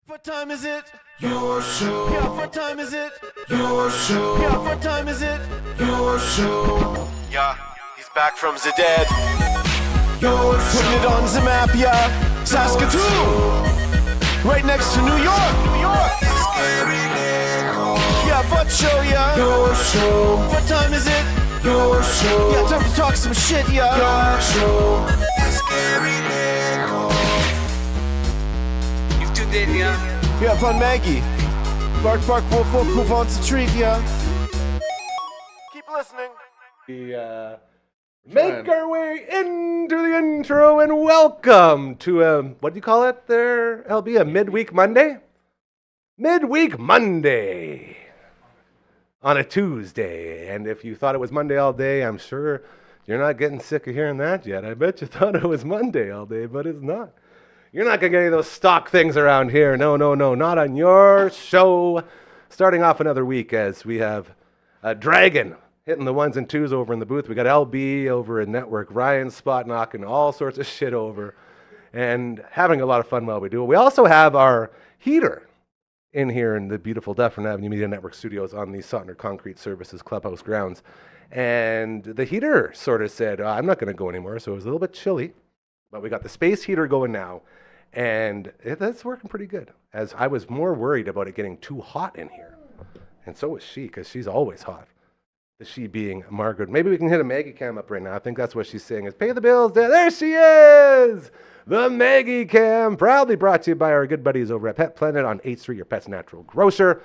What time is it? Your show. Yeah, what time is it? Your show. Yeah, what time is it? Your show. Yeah, he's back from the dead. Your show. Putting it on the map, yeah. Saskatoon. Right next to New York. New York. Yeah, what show, yeah. Your show. What time is it? Your show. Yeah, time to talk some shit, yeah. Your show. Yeah, fun Maggie. Bark, bark, woof, woof, move on to treat, yeah. Keep listening. Make our way into the intro and welcome to what do you call it there, LB? A midweek Monday? Midweek Monday on a Tuesday. And if you thought it was Monday all day, I'm sure you're not getting sick of hearing that yet. I bet you thought it was Monday all day, but it's not. You're not going to get any of those stock things around here. No, not on your show. Starting off another week as we have a Dragon hitting the ones and twos over in the booth. We got LB over in Network, Ryan spot knocking all sorts of shit over and having a lot of fun while we do it. We also have our heater in here in the beautiful Dufferin Avenue Media Network studios on the Sotner Concrete Services Clubhouse grounds. And the heater sort of said, I'm not going to go anymore, so it was a little bit chilly. But we got the space heater going now. And that's working pretty good, as I was more worried about it getting too hot in here. And so was she, because she's always hot. The she being Margaret. Maybe we can hit a Maggie cam up right now. I think that's what she's saying is, pay the bills. There she is! The Maggie cam, proudly brought to you by our good buddies over at Pet Planet on 8th Street, your pet's natural grocer.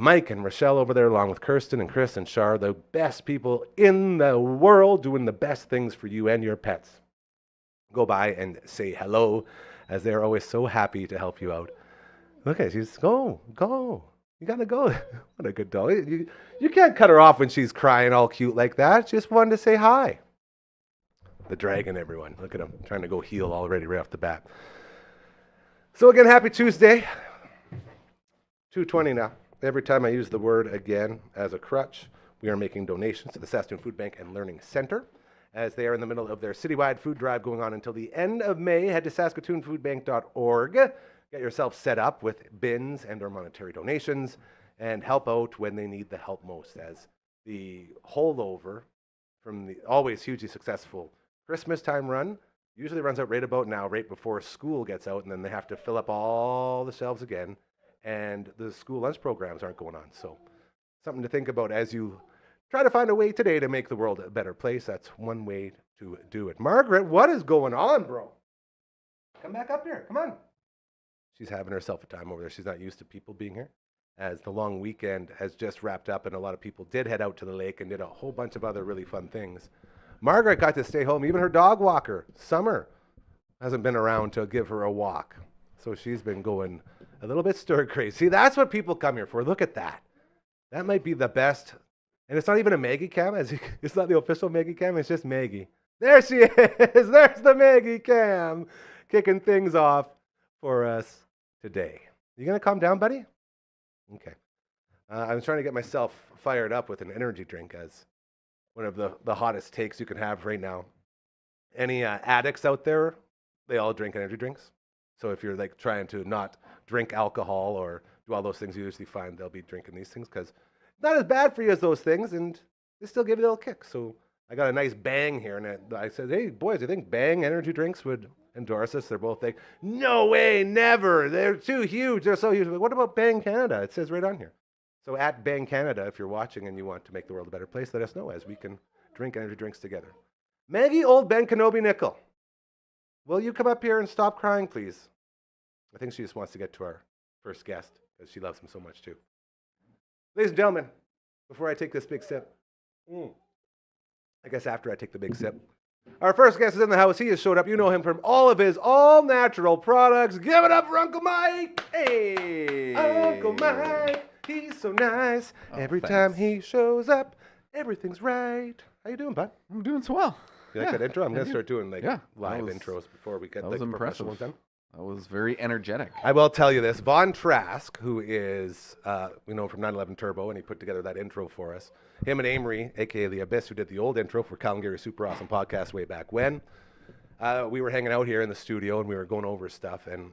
Mike and Rochelle over there, along with Kirsten and Chris and Shar, the best people in the world doing the best things for you and your pets. Go by and say hello, as they're always so happy to help you out. Look at she's go. You gotta go. What a good doll. You can't cut her off when she's crying all cute like that. She just wanted to say hi. The Dragon, everyone. Look at him trying to go heel already right off the bat. So again, happy Tuesday. 2:20 now. Every time I use the word again as a crutch, we are making donations to the Saskatoon Food Bank and Learning Center, as they are in the middle of their citywide food drive going on until the end of May. Head to saskatoonfoodbank.org. Get yourself set up with bins and or monetary donations and help out when they need the help most, as the holdover from the always hugely successful Christmas time run usually runs out right about now, right before school gets out, and then they have to fill up all the shelves again, and the school lunch programs aren't going on. So something to think about as you try to find a way today to make the world a better place. That's one way to do it. Margaret, what is going on, bro? Come back up here. Come on. She's having herself a time over there. She's not used to people being here, as the long weekend has just wrapped up and a lot of people did head out to the lake and did a whole bunch of other really fun things. Margaret got to stay home. Even her dog walker, Summer, hasn't been around to give her a walk. So she's been going a little bit stir crazy. See, that's what people come here for. Look at that. That might be the best. And it's not even a Maggie cam. It's not the official Maggie cam. It's just Maggie. There she is. There's the Maggie cam, kicking things off for us today. You going to calm down, buddy? Okay. I was trying to get myself fired up with an energy drink as one of the hottest takes you can have right now. Any addicts out there, they all drink energy drinks. So if you're like trying to not drink alcohol or do all those things, you usually find they'll be drinking these things because not as bad for you as those things, and they still give you a little kick. So I got a nice Bang here, and I said, hey, boys, do you think Bang energy drinks would endorse us? They're both like, no way, never. They're too huge. They're so huge. But what about Bang Canada? It says right on here. So at Bang Canada, if you're watching and you want to make the world a better place, let us know as we can drink energy drinks together. Maggie Old Ben Kenobi Nickel, will you come up here and stop crying, please? I think she just wants to get to our first guest because she loves him so much too. Ladies and gentlemen, before I take this big sip, I guess after I take the big sip, our first guest is in the house. He has showed up. You know him from all of his all-natural products. Give it up for Uncle Mike. Hey. Uncle Mike, he's so nice. Every time he shows up, everything's right. How you doing, bud? I'm doing so well. You like that intro? I'm going to start doing live was, intros before we get that the was professional impressive. ones done. That was very energetic. I will tell you this. Von Trask, who is, we know him from 9/11 Turbo, and he put together that intro for us. Him and Amory, a.k.a. The Abyss, who did the old intro for Cal and Gary's Super Awesome podcast way back when. We were hanging out here in the studio, and we were going over stuff, and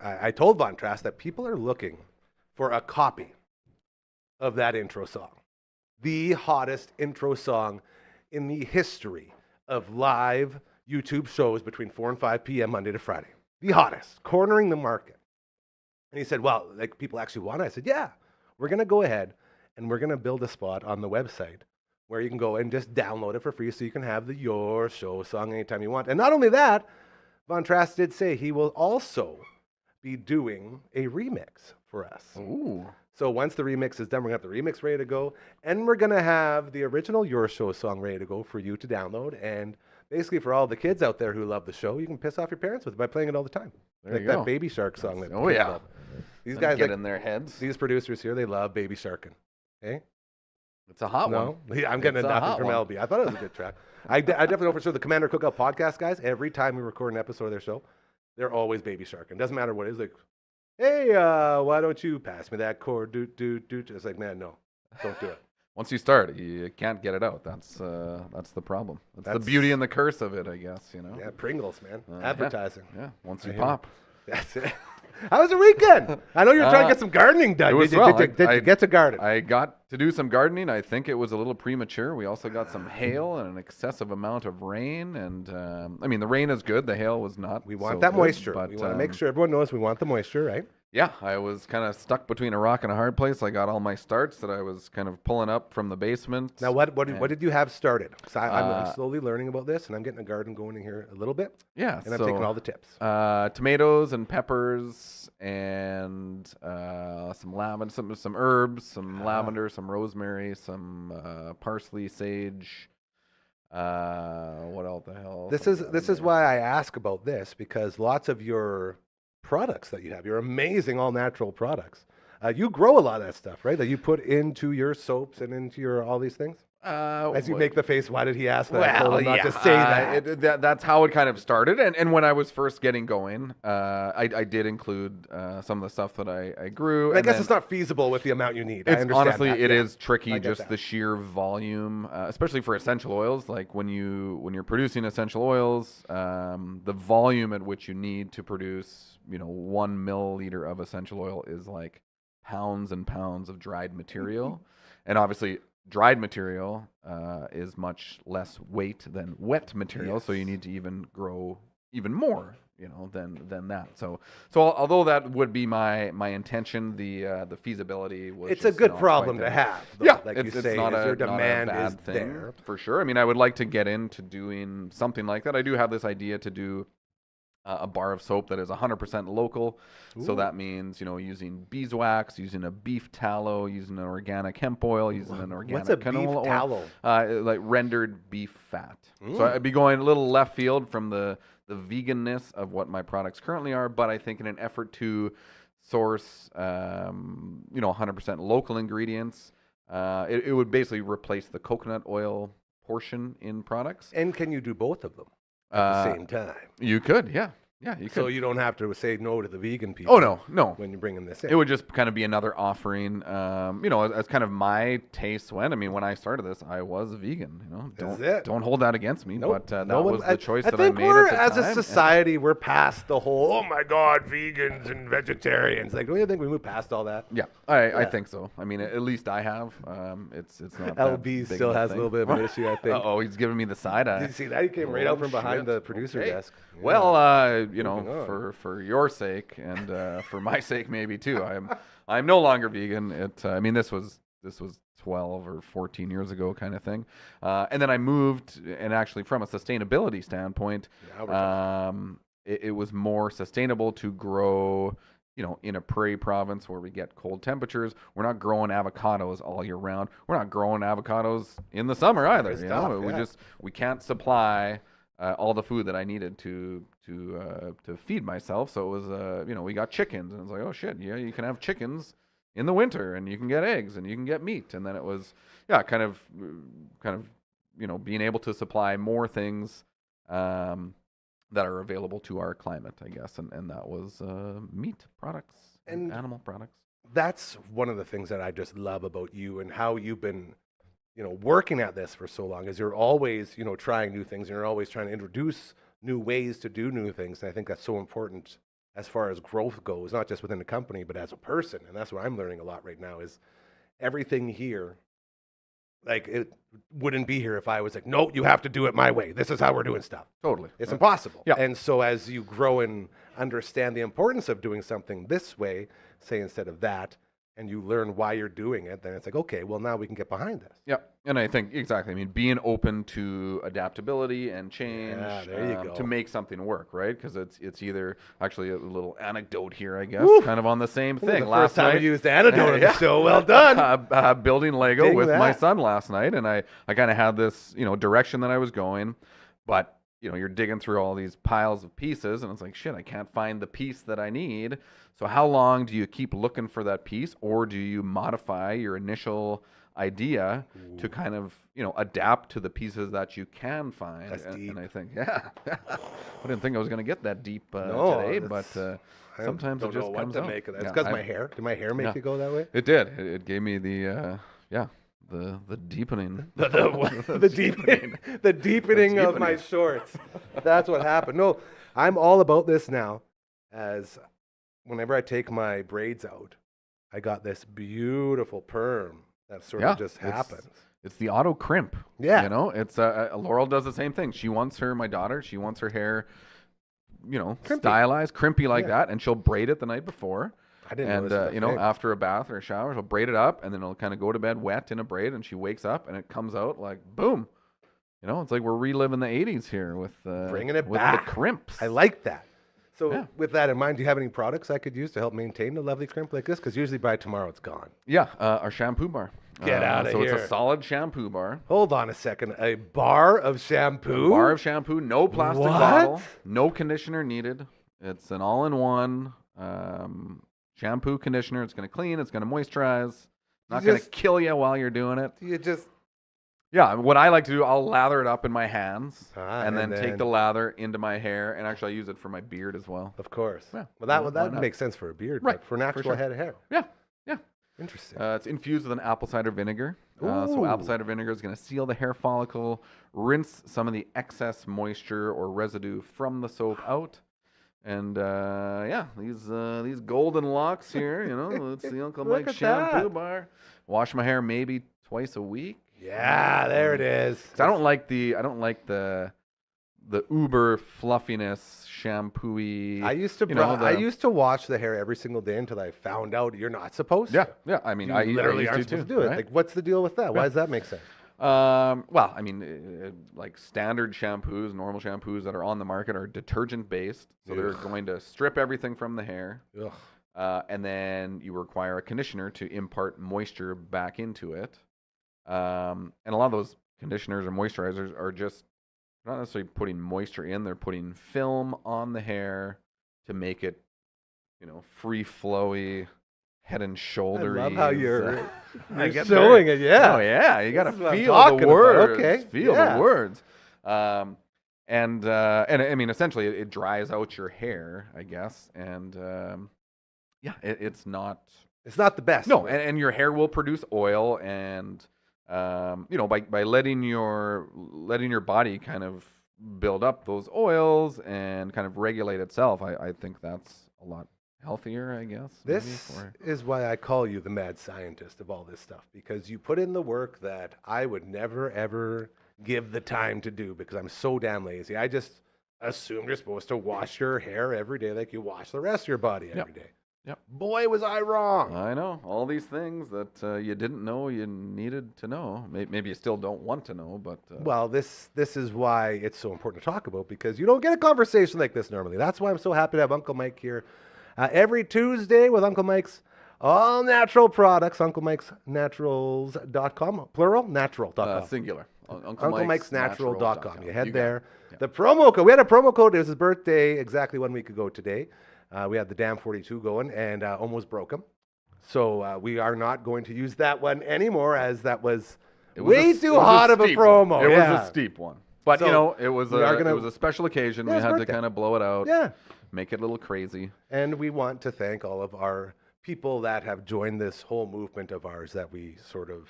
I told Von Trask that people are looking for a copy of that intro song. The hottest intro song in the history of live YouTube shows between 4 and 5 p.m. Monday to Friday. The hottest, cornering the market. And he said, well, like people actually want it. I said, yeah, we're going to go ahead and we're going to build a spot on the website where you can go and just download it for free so you can have the Your Show song anytime you want. And not only that, Von Trask did say he will also be doing a remix for us. Ooh. So once the remix is done, we're going to have the remix ready to go. And we're going to have the original Your Show song ready to go for you to download. And basically for all the kids out there who love the show, you can piss off your parents with it by playing it all the time. There like you that go. Baby Shark song. That Oh, kids yeah. love. These Let guys it get like, in their heads. these producers here, they love Baby Sharkin'. Eh? It's a hot one. No, I'm getting It's a nothing hot from one. LB. I thought it was a good track. I definitely know for sure the Commander Cookout podcast guys, every time we record an episode of their show, they're always Baby Sharkin'. Doesn't matter what it is. Like, hey, why don't you pass me that chord? Doot. It's like, man, no, don't do it. Once you start, you can't get it out. That's the problem. That's the beauty and the curse of it, I guess. You know. Yeah, Pringles, man. Yeah. Advertising. Yeah. Once you I hear pop. That's it. How was the weekend? I know you're trying to get some gardening done. It was Did you get to garden? I got to do some gardening. I think it was a little premature. We also got some hail and an excessive amount of rain. And I mean, the rain is good. The hail was not. We want so that good, moisture. But, We want to make sure everyone knows we want the moisture, right? Yeah, I was kind of stuck between a rock and a hard place. I got all my starts that I was kind of pulling up from the basement. Now, what did you have started? 'Cause I'm Uh, slowly learning about this, and I'm getting a garden going in here a little bit, Yeah, and I'm taking all the tips. tomatoes and peppers and some lavender, some herbs, some lavender, some rosemary, some parsley, sage. What else the hell? This is why I ask about this, because lots of your products that you have, your amazing all natural products, you grow a lot of that stuff, right? That you put into your soaps and into your all these things. As you make the face, why did he ask that? I told him not to say that. That's how it kind of started. And when I was first getting going, I did include some of the stuff that I grew. I guess it's not feasible with the amount you need. I It's understand honestly, that. it Yeah. is tricky, I get just that. the sheer volume, especially for essential oils. Like when you're producing essential oils, the volume at which you need to produce, 1 milliliter of essential oil is like pounds and pounds of dried material, and obviously dried material is much less weight than wet material, so you need to even grow even more, than that. So although that would be my intention, the feasibility was. It's a just good not problem quite to there. have. Though, Yeah, like it's, you it's say, not is a your demand not a bad is thing there. for sure. I mean, I would like to get into doing something like that. I do have this idea to do a bar of soap that is 100% local. So Ooh. that means, using beeswax, using a beef tallow, using an organic hemp oil, using an organic What's a canola beef oil. tallow? Like rendered beef fat. So I'd be going a little left field from the veganness of what my products currently are, but I think in an effort to source, 100% local ingredients, it would basically replace the coconut oil portion in products. And can you do both of them at the same time? You could, yeah. Yeah, you could. So you don't have to say no to the vegan people. Oh, no. When you're bringing this in. It would just kind of be another offering, as kind of my taste went. I mean, when I started this, I was vegan. Don't hold that against me. Nope. But No that one- was the choice that I think made we're, at the as time. a society, we're past the whole, oh my God, vegans and vegetarians. Like, don't you think we moved past all that? Yeah, I think so. I mean, at least I have. It's not. that LB big still of a has a thing. little bit of an issue, I think. Oh, he's giving me the side eye. Did you see that? He came right out from behind shit. the producer Okay. desk. Yeah. Well, Moving on. for your sake and for my sake maybe too. I'm no longer vegan. This was 12 or 14 years ago kind of thing. And then I moved, and actually from a sustainability standpoint, Now we're talking. it was more sustainable to grow, in a prairie province where we get cold temperatures. We're not growing avocados all year round. We're not growing avocados in the summer either. It's tough, We can't supply all the food that I needed to feed myself. So it was, we got chickens, and it's like, oh shit, yeah, you can have chickens in the winter, and you can get eggs, and you can get meat. And then it was, kind of, being able to supply more things that are available to our climate, I guess, and that was meat products and animal products. That's one of the things that I just love about you and how you've been, working at this for so long, is you're always, trying new things, and you're always trying to introduce new ways to do new things. And I think that's so important as far as growth goes, not just within the company, but as a person. And that's what I'm learning a lot right now is everything here, like it wouldn't be here if I was like, no, you have to do it my way. This is how we're doing stuff. Totally. It's impossible. Yeah. And so as you grow and understand the importance of doing something this way, say instead of that, and you learn why you're doing it, then it's like, okay, well, now we can get behind this. Yeah, and I think exactly. I mean, being open to adaptability and change there you go. to make something work, right? Because it's either actually a little anecdote here, I guess, Woo! kind of on the same Ooh, thing. the Last first time night, we used anecdote on the show. Well done. Building Lego Ding with my that. son last night, and I kind of had this direction that I was going, but you're digging through all these piles of pieces, and it's like, shit, I can't find the piece that I need. So how long do you keep looking for that piece, or do you modify your initial idea to kind of, adapt to the pieces that you can find? That's deep. And I think, yeah, I didn't think I was going to get that deep No, today, but I sometimes it don't just know what comes to out. make of that. It's Yeah, because my hair. Did my hair make yeah. you go that way? It did. It gave me the deepening. The deepening of my shorts. That's what happened. No, I'm all about this now. As whenever I take my braids out, I got this beautiful perm that sort of just happens. It's the auto crimp. Yeah. It's Laurel does the same thing. She wants her hair, Crimpy. stylized, crimpy like that, and she'll braid it the night before. I didn't And notice that thing. after a bath or a shower, she'll braid it up, and then it'll kind of go to bed wet in a braid, and she wakes up, and it comes out like boom. It's like we're reliving the '80s here with Bringing it with back. the crimps. I like that. So Yeah. with that in mind, do you have any products I could use to help maintain a lovely crimp like this? Because usually by tomorrow it's gone. Yeah, our shampoo bar. Get outta So here. it's a solid shampoo bar. Hold on a second. A bar of shampoo? Bar of shampoo, no plastic What? bottle, no conditioner needed. It's an all-in-one shampoo conditioner. It's going to clean. It's going to moisturize. Not going to just- kill you while you're doing it. You just Yeah, what I like to do, I'll lather it up in my hands and and then take then- the lather into my hair, and actually I use it for my beard as well. Of course. Yeah. Well, Why that not? makes sense for a beard, Right, but for an actual sure. head of hair. Yeah, yeah. Interesting. It's infused with an apple cider vinegar. So apple Ooh. cider vinegar is going to seal the hair follicle, rinse some of the excess moisture or residue from the soap out. And these golden locks here, it's the Uncle Look Mike at shampoo that. bar. Wash my hair maybe twice a week. Yeah, there it is. 'Cause I don't like the uber fluffiness shampooy. I used to I used to wash the hair every single day until I found out you're not supposed to. Yeah. I mean, You I literally used aren't to supposed too, to do it. right? Like, what's the deal with that? Why does that make sense? Well, I mean, like standard shampoos, normal shampoos that are on the market are detergent based, so they're going to strip everything from the hair, Ugh. and then you require a conditioner to impart moisture back into it. And a lot of those conditioners or moisturizers are just not necessarily putting moisture in; they're putting film on the hair to make it, free flowy. Head and shoulders. I love how you're get showing there. it. Yeah. Oh yeah, you got to This is what I'm feel talking the about. words. Okay, Feel yeah. the words. And I mean, essentially, it dries out your hair, I guess. And it's not. It's not the best. No, and your hair will produce oil, and by letting your body kind of build up those oils and kind of regulate itself, I think that's a lot healthier, I guess. This is why I call you the mad scientist of all this stuff, because you put in the work that I would never, ever give the time to do because I'm so damn lazy. I just assumed you're supposed to wash your hair every day like you wash the rest of your body every day. Yep. Boy, was I wrong. I know. All these things that you didn't know you needed to know. Maybe you still don't want to know, but... Well, this is why it's so important to talk about, because you don't get a conversation like this normally. That's why I'm so happy to have Uncle Mike here every Tuesday with Uncle Mike's all natural products, UncleMike'sNaturals.com, plural, natural.com. Singular. UncleMike'sNatural.com. You head got there. it. Yeah. The promo code, we had a promo code. It was his birthday exactly 1 week ago today. We had the Damn 42 going and almost broke him. So we are not going to use that one anymore, as that was way too hot of a promo. It Yeah. was a steep one. But, So, it was we are gonna- it was a special occasion. Yeah, We his had to birthday. kind of blow it out. Yeah. Make it a little crazy. And we want to thank all of our people that have joined this whole movement of ours that we sort of,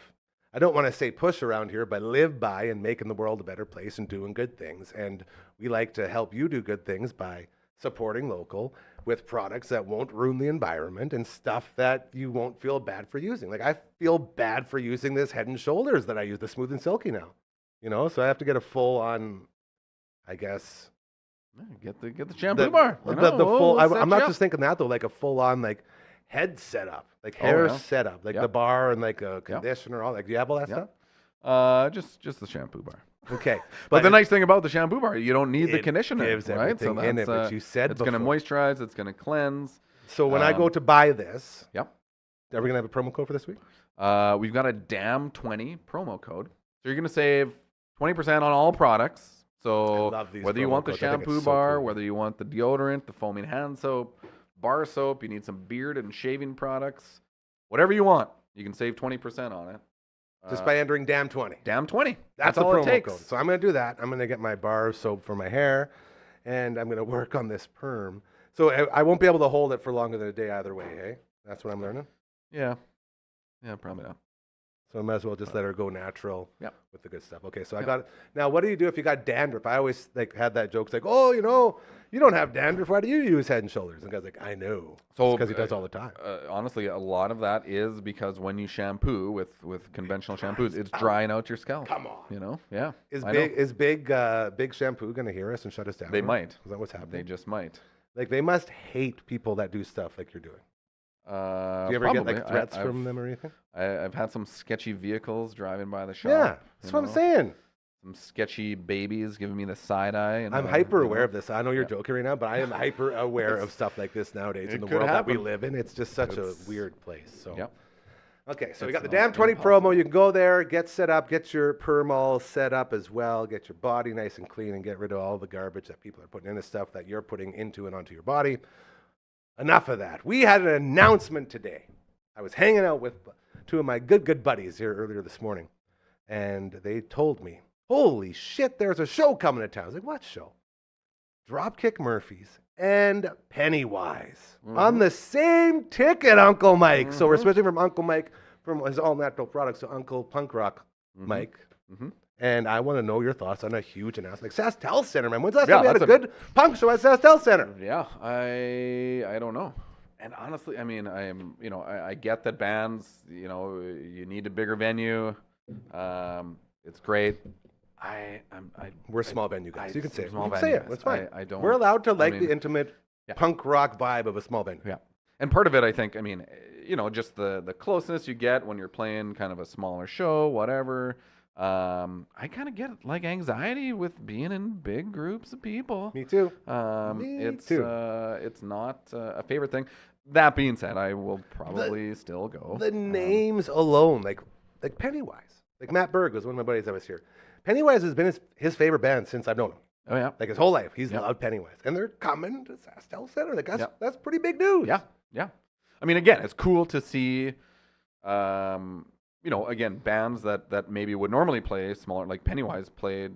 I don't want to say push around here, but live by and making the world a better place and doing good things. And we like to help you do good things by supporting local with products that won't ruin the environment and stuff that you won't feel bad for using. Like I feel bad for using this Head and Shoulders that I use, the Smooth and Silky now. You know, so I have to get a full on, I guess. Get the shampoo bar. The full. We'll I'm not just thinking that though, like a full on like head setup, like hair setup, like the bar and like a conditioner. All like, do you have all that stuff? Just the shampoo bar. Okay, but the nice thing about the shampoo bar, you don't need the conditioner, gives right? everything in it, but you said it's going to moisturize, it's going to cleanse. So when I go to buy this, yep, are we going to have a promo code for this week? We've got a DAM20 promo code, so you're going to save 20% on all products. So whether you want the shampoo bar, whether you want the deodorant, the foaming hand soap, bar soap, you need some beard and shaving products, whatever you want, you can save 20% on it. Just by entering DAM20. DAM20. That's all the promo it takes. code. So I'm going to do that. I'm going to get my bar soap for my hair, and I'm going to work on this perm. So I won't be able to hold it for longer than a day either way, hey? That's what I'm learning? Yeah. Yeah, probably not. So I might as well just let her go natural with the good stuff. Okay, so I got it. Now, what do you do if you got dandruff? I always like had that joke. It's like, oh, you know, you don't have dandruff. Why do you use Head and Shoulders? And the guy's like, I know. So because he does all the time. Honestly, a lot of that is because when you shampoo with conventional shampoos, it's drying out your scalp. Come on. You know? Yeah. Is big shampoo going to hear us and shut us down? They might. Is that what's happening? They just might. Like they must hate people that do stuff like you're doing. Do you ever get like threats from them or anything? I've had some sketchy vehicles driving by the shop. Yeah, that's what I'm saying. Some sketchy babies giving me the side eye. I'm hyper aware of this. I know you're joking right now, but I am hyper aware of stuff like this nowadays in the world that we live in. It's just such a weird place. So. Okay, so we got the DAM20 promo. You can go there, get set up, get your perm all set up as well, get your body nice and clean, and get rid of all the garbage that people are putting into stuff that you're putting into and onto your body. Enough of that. We had an announcement today. I was hanging out with two of my good buddies here earlier this morning, and they told me, holy shit, there's a show coming to town. I was like, what show? Dropkick Murphys and Pennywise on the same ticket, Uncle Mike. So we're switching from Uncle Mike from his all-natural products to Uncle Punk Rock Mike. And I want to know your thoughts on a huge announcement. Like SaskTel Center, man. When's the last time we had a good punk show at SaskTel Center? Yeah, I don't know. And honestly, I mean, I get that bands, you need a bigger venue. It's great. We're a small venue guys. You can say it. Small you can venue. say it. That's fine. I don't. We're allowed to like the intimate punk rock vibe of a small venue. Yeah. And part of it, I think, just the closeness you get when you're playing kind of a smaller show, whatever. I kind of get like anxiety with being in big groups of people. Me too. It's not a favorite thing. That being said, I will probably still go. The names alone, like Pennywise, like Matt Berg was one of my buddies that was here. Pennywise has been his favorite band since I've known him. Oh yeah, like his whole life, he's loved Pennywise, and they're coming to SaskTel Center. Like that's pretty big news. Yeah. I mean, again, it's cool to see. Again, bands that maybe would normally play smaller, like Pennywise played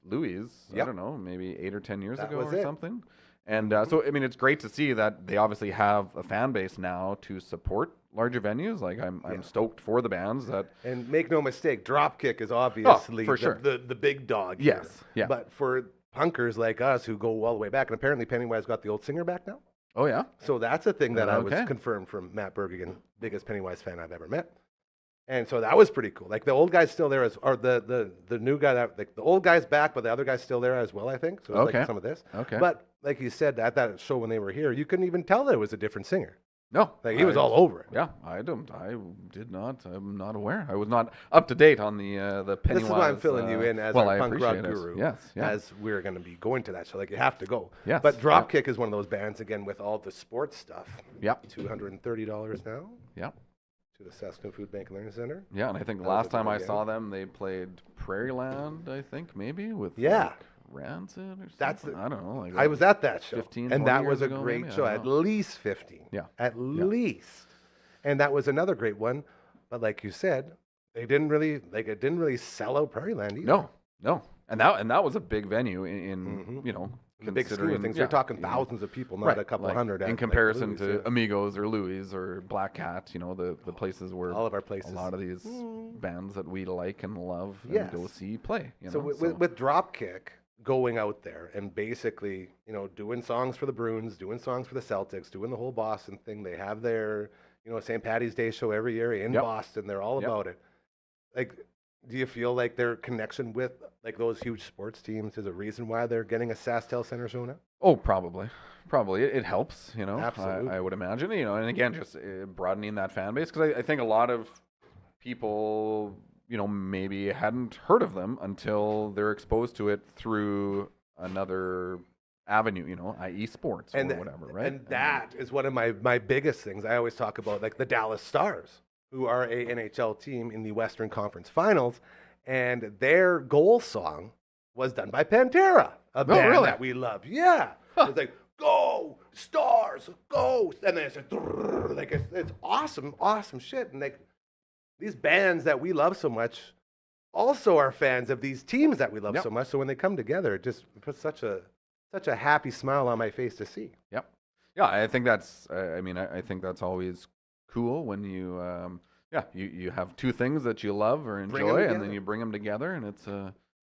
Louis, I don't know, maybe 8 or 10 years ago or something. And so, I mean, it's great to see that they obviously have a fan base now to support larger venues. Like, I'm stoked for the bands that. And make no mistake, Dropkick is obviously for sure. the big dog. Yes, here. But for punkers like us who go all the way back, and apparently Pennywise got the old singer back now. Oh, yeah? So that's a thing that I was confirmed from Matt Bergigan, biggest Pennywise fan I've ever met. And so that was pretty cool. Like the old guy's still there, or the new guy, like the old guy's back, but the other guy's still there as well, I think. So it's like some of this. Okay. But like you said, at that show when they were here, you couldn't even tell that it was a different singer. No. Like he was all over it. Yeah, I did not. I'm not aware. I was not up to date on the Pennywise. This is why I'm filling you in as our punk rock guru. Yes. As we're going to be going to that show. Like you have to go. Yes. But Dropkick is one of those bands, again, with all the sports stuff. Yep. $230 now. Yep. To the Saskatoon Food Bank and Learning Center. Yeah, and I think last time I saw them, they played Prairieland, I think, maybe, with Rancid or something. I don't know. I was at that show. 15, and that was a ago, great maybe? show. At least 15. Yeah. At least. And that was another great one. But like you said, it didn't really sell out Prairieland either. No. And that was a big venue in the big scheme of things. You're talking thousands of people, not a couple hundred. In comparison to Amigos or Louis or Black Cat, the places where all of our places, a lot of these bands that we like and love and go see play. With Dropkick, going out there and basically, doing songs for the Bruins, doing songs for the Celtics, doing the whole Boston thing. They have their, St. Patty's Day show every year in Boston. They're all about it. Like, do you feel like their connection with like those huge sports teams is a reason why they're getting a SaskTel Center show now? Oh, probably. It helps, Absolutely. I would imagine, and again, just broadening that fan base, because I think a lot of people, maybe hadn't heard of them until they're exposed to it through another avenue, i.e. sports or whatever, right? And that is one of my biggest things. I always talk about like the Dallas Stars, who are a NHL team in the Western Conference Finals, and their goal song was done by Pantera, a band that we love. Yeah. It's like, go, Stars, go. And then it's awesome, awesome shit. And like these bands that we love so much also are fans of these teams that we love so much. So when they come together, it just puts such a happy smile on my face to see. Yep. Yeah, I think that's, I think that's always cool when you, you have two things that you love or enjoy, and then you bring them together, and it's a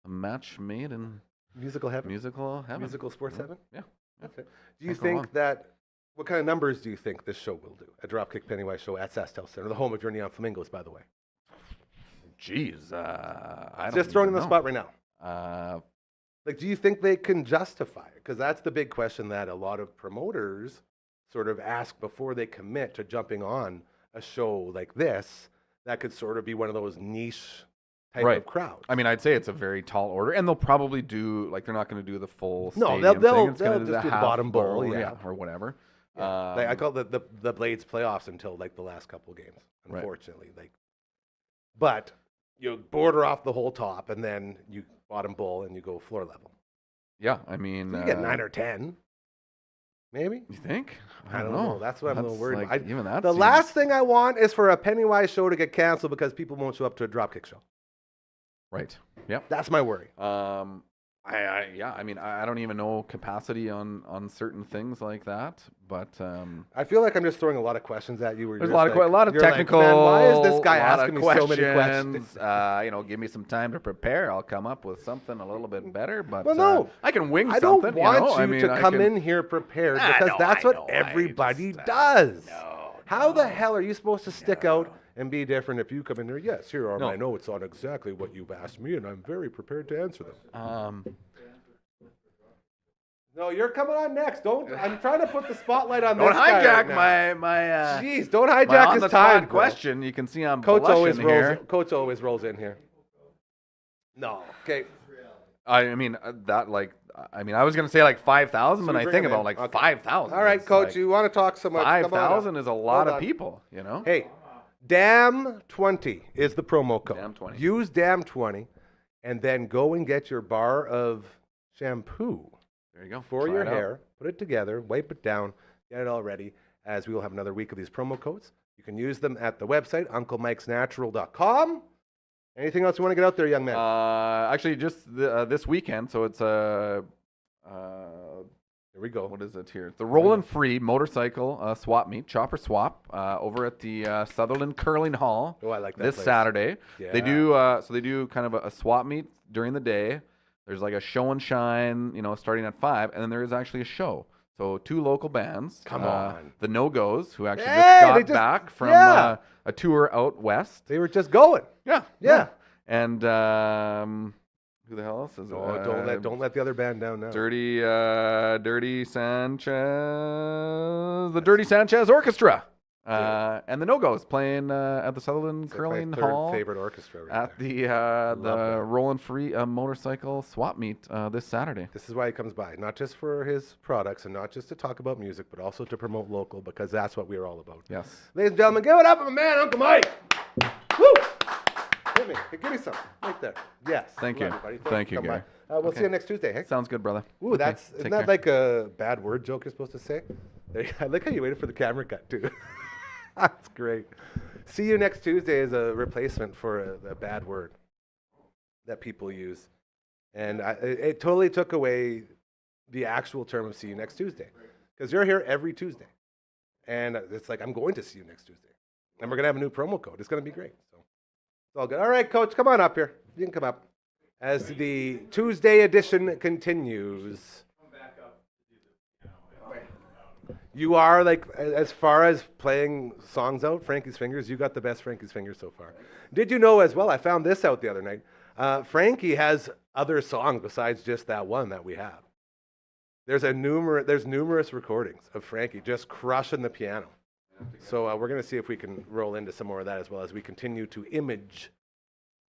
match made in musical heaven. Musical sports heaven. Yeah. That's it. Do you think that? What kind of numbers do you think this show will do? A Dropkick Pennywise show at SaskTel Center, the home of your Neon Flamingos, by the way. Jeez, I don't just throwing in the know. spot right now. Like, do you think they can justify it? Because that's the big question that a lot of promoters sort of ask before they commit to jumping on a show like this. That could sort of be one of those niche type of crowds. I mean, I'd say it's a very tall order, and they'll probably do like they're not going to do the full. No, stadium they'll thing. It's just gonna do the half bottom bowl, or whatever. Yeah. Like, I call it the Blades playoffs until like the last couple of games. Unfortunately, but you border off the whole top, and then you bottom bowl, and you go floor level. Yeah, I mean, so you get 9 or 10, maybe. You think? I don't know. That's what I'm a little worried about. Even that. The last thing I want is for a Pennywise show to get canceled because people won't show up to a Dropkick show. Right. Yep. That's my worry. I mean, I don't even know capacity on certain things like that, but I feel like I'm just throwing a lot of questions at you. There's a lot of technical. Like, man, why is this guy asking me so many questions? Give me some time to prepare. I'll come up with something a little bit better. But no, I can wing something. I don't want you to come in here prepared because that's what everybody does. How the hell are you supposed to stick out and be different if you come in there? Yes, here are my notes on exactly what you've asked me, and I'm very prepared to answer them. No, you're coming on next. I'm trying to put the spotlight on this guy. Don't hijack right my. Jeez, don't hijack his time. Question. You can see I'm Coach always here. Coach always rolls in here. No. Okay. I mean I was gonna say like 5,000, but I think about like 5,000. All right, Coach, you want to talk so much? 5,000 is a lot of people, Hey, DAM20 is the promo code. DAM20. Use DAM20, and then go and get your bar of shampoo. There you go. For your hair. Put it together, wipe it down, get it all ready, as we will have another week of these promo codes. You can use them at the website, unclemikesnatural.com. Anything else you want to get out there, young man? Actually, just this weekend. So it's here we go. What is it here? It's the Rollin' Free Motorcycle Swap Meet, Chopper Swap, over at the Sutherland Curling Hall. Oh, I like that this place. Saturday. Yeah. They do kind of a swap meet during the day. There's like a show and shine, starting at 5, and then there is actually a show. So 2 local bands. Come on. The No-Go's, who actually just got back from a tour out west. They were just going. Yeah. And who the hell else is it? Don't let the other band down now. Dirty Sanchez, the Dirty Sanchez Orchestra. And the No-Go's playing at the Sutherland Curling Hall. Favorite orchestra at the Rollin' Free Motorcycle Swap Meet this Saturday. This is why he comes by, not just for his products and not just to talk about music, but also to promote local, because that's what we're all about. Yes. Ladies and gentlemen, give it up for my man, Uncle Mike. Woo! Hit me. Hey, give me some. Right there. Yes. Thank you. Everybody. Thank you, Gary. We'll see you next Tuesday, hey? Sounds good, brother. Ooh, isn't that like a bad word joke you're supposed to say? I like how you waited for the camera cut, too. That's great. See you next Tuesday is a replacement for a bad word that people use. And it totally took away the actual term of see you next Tuesday. Because you're here every Tuesday. And it's like, I'm going to see you next Tuesday. And we're going to have a new promo code. It's going to be great. So it's all good. All right, Coach, come on up here. You can come up. as the Tuesday edition continues. You are like, as far as playing songs out, Frankie's Fingers, you got the best Frankie's Fingers so far. Did you know as well, I found this out the other night, Frankie has other songs besides just that one that we have. There's numerous recordings of Frankie just crushing the piano. So we're going to see if we can roll into some more of that as well as we continue to image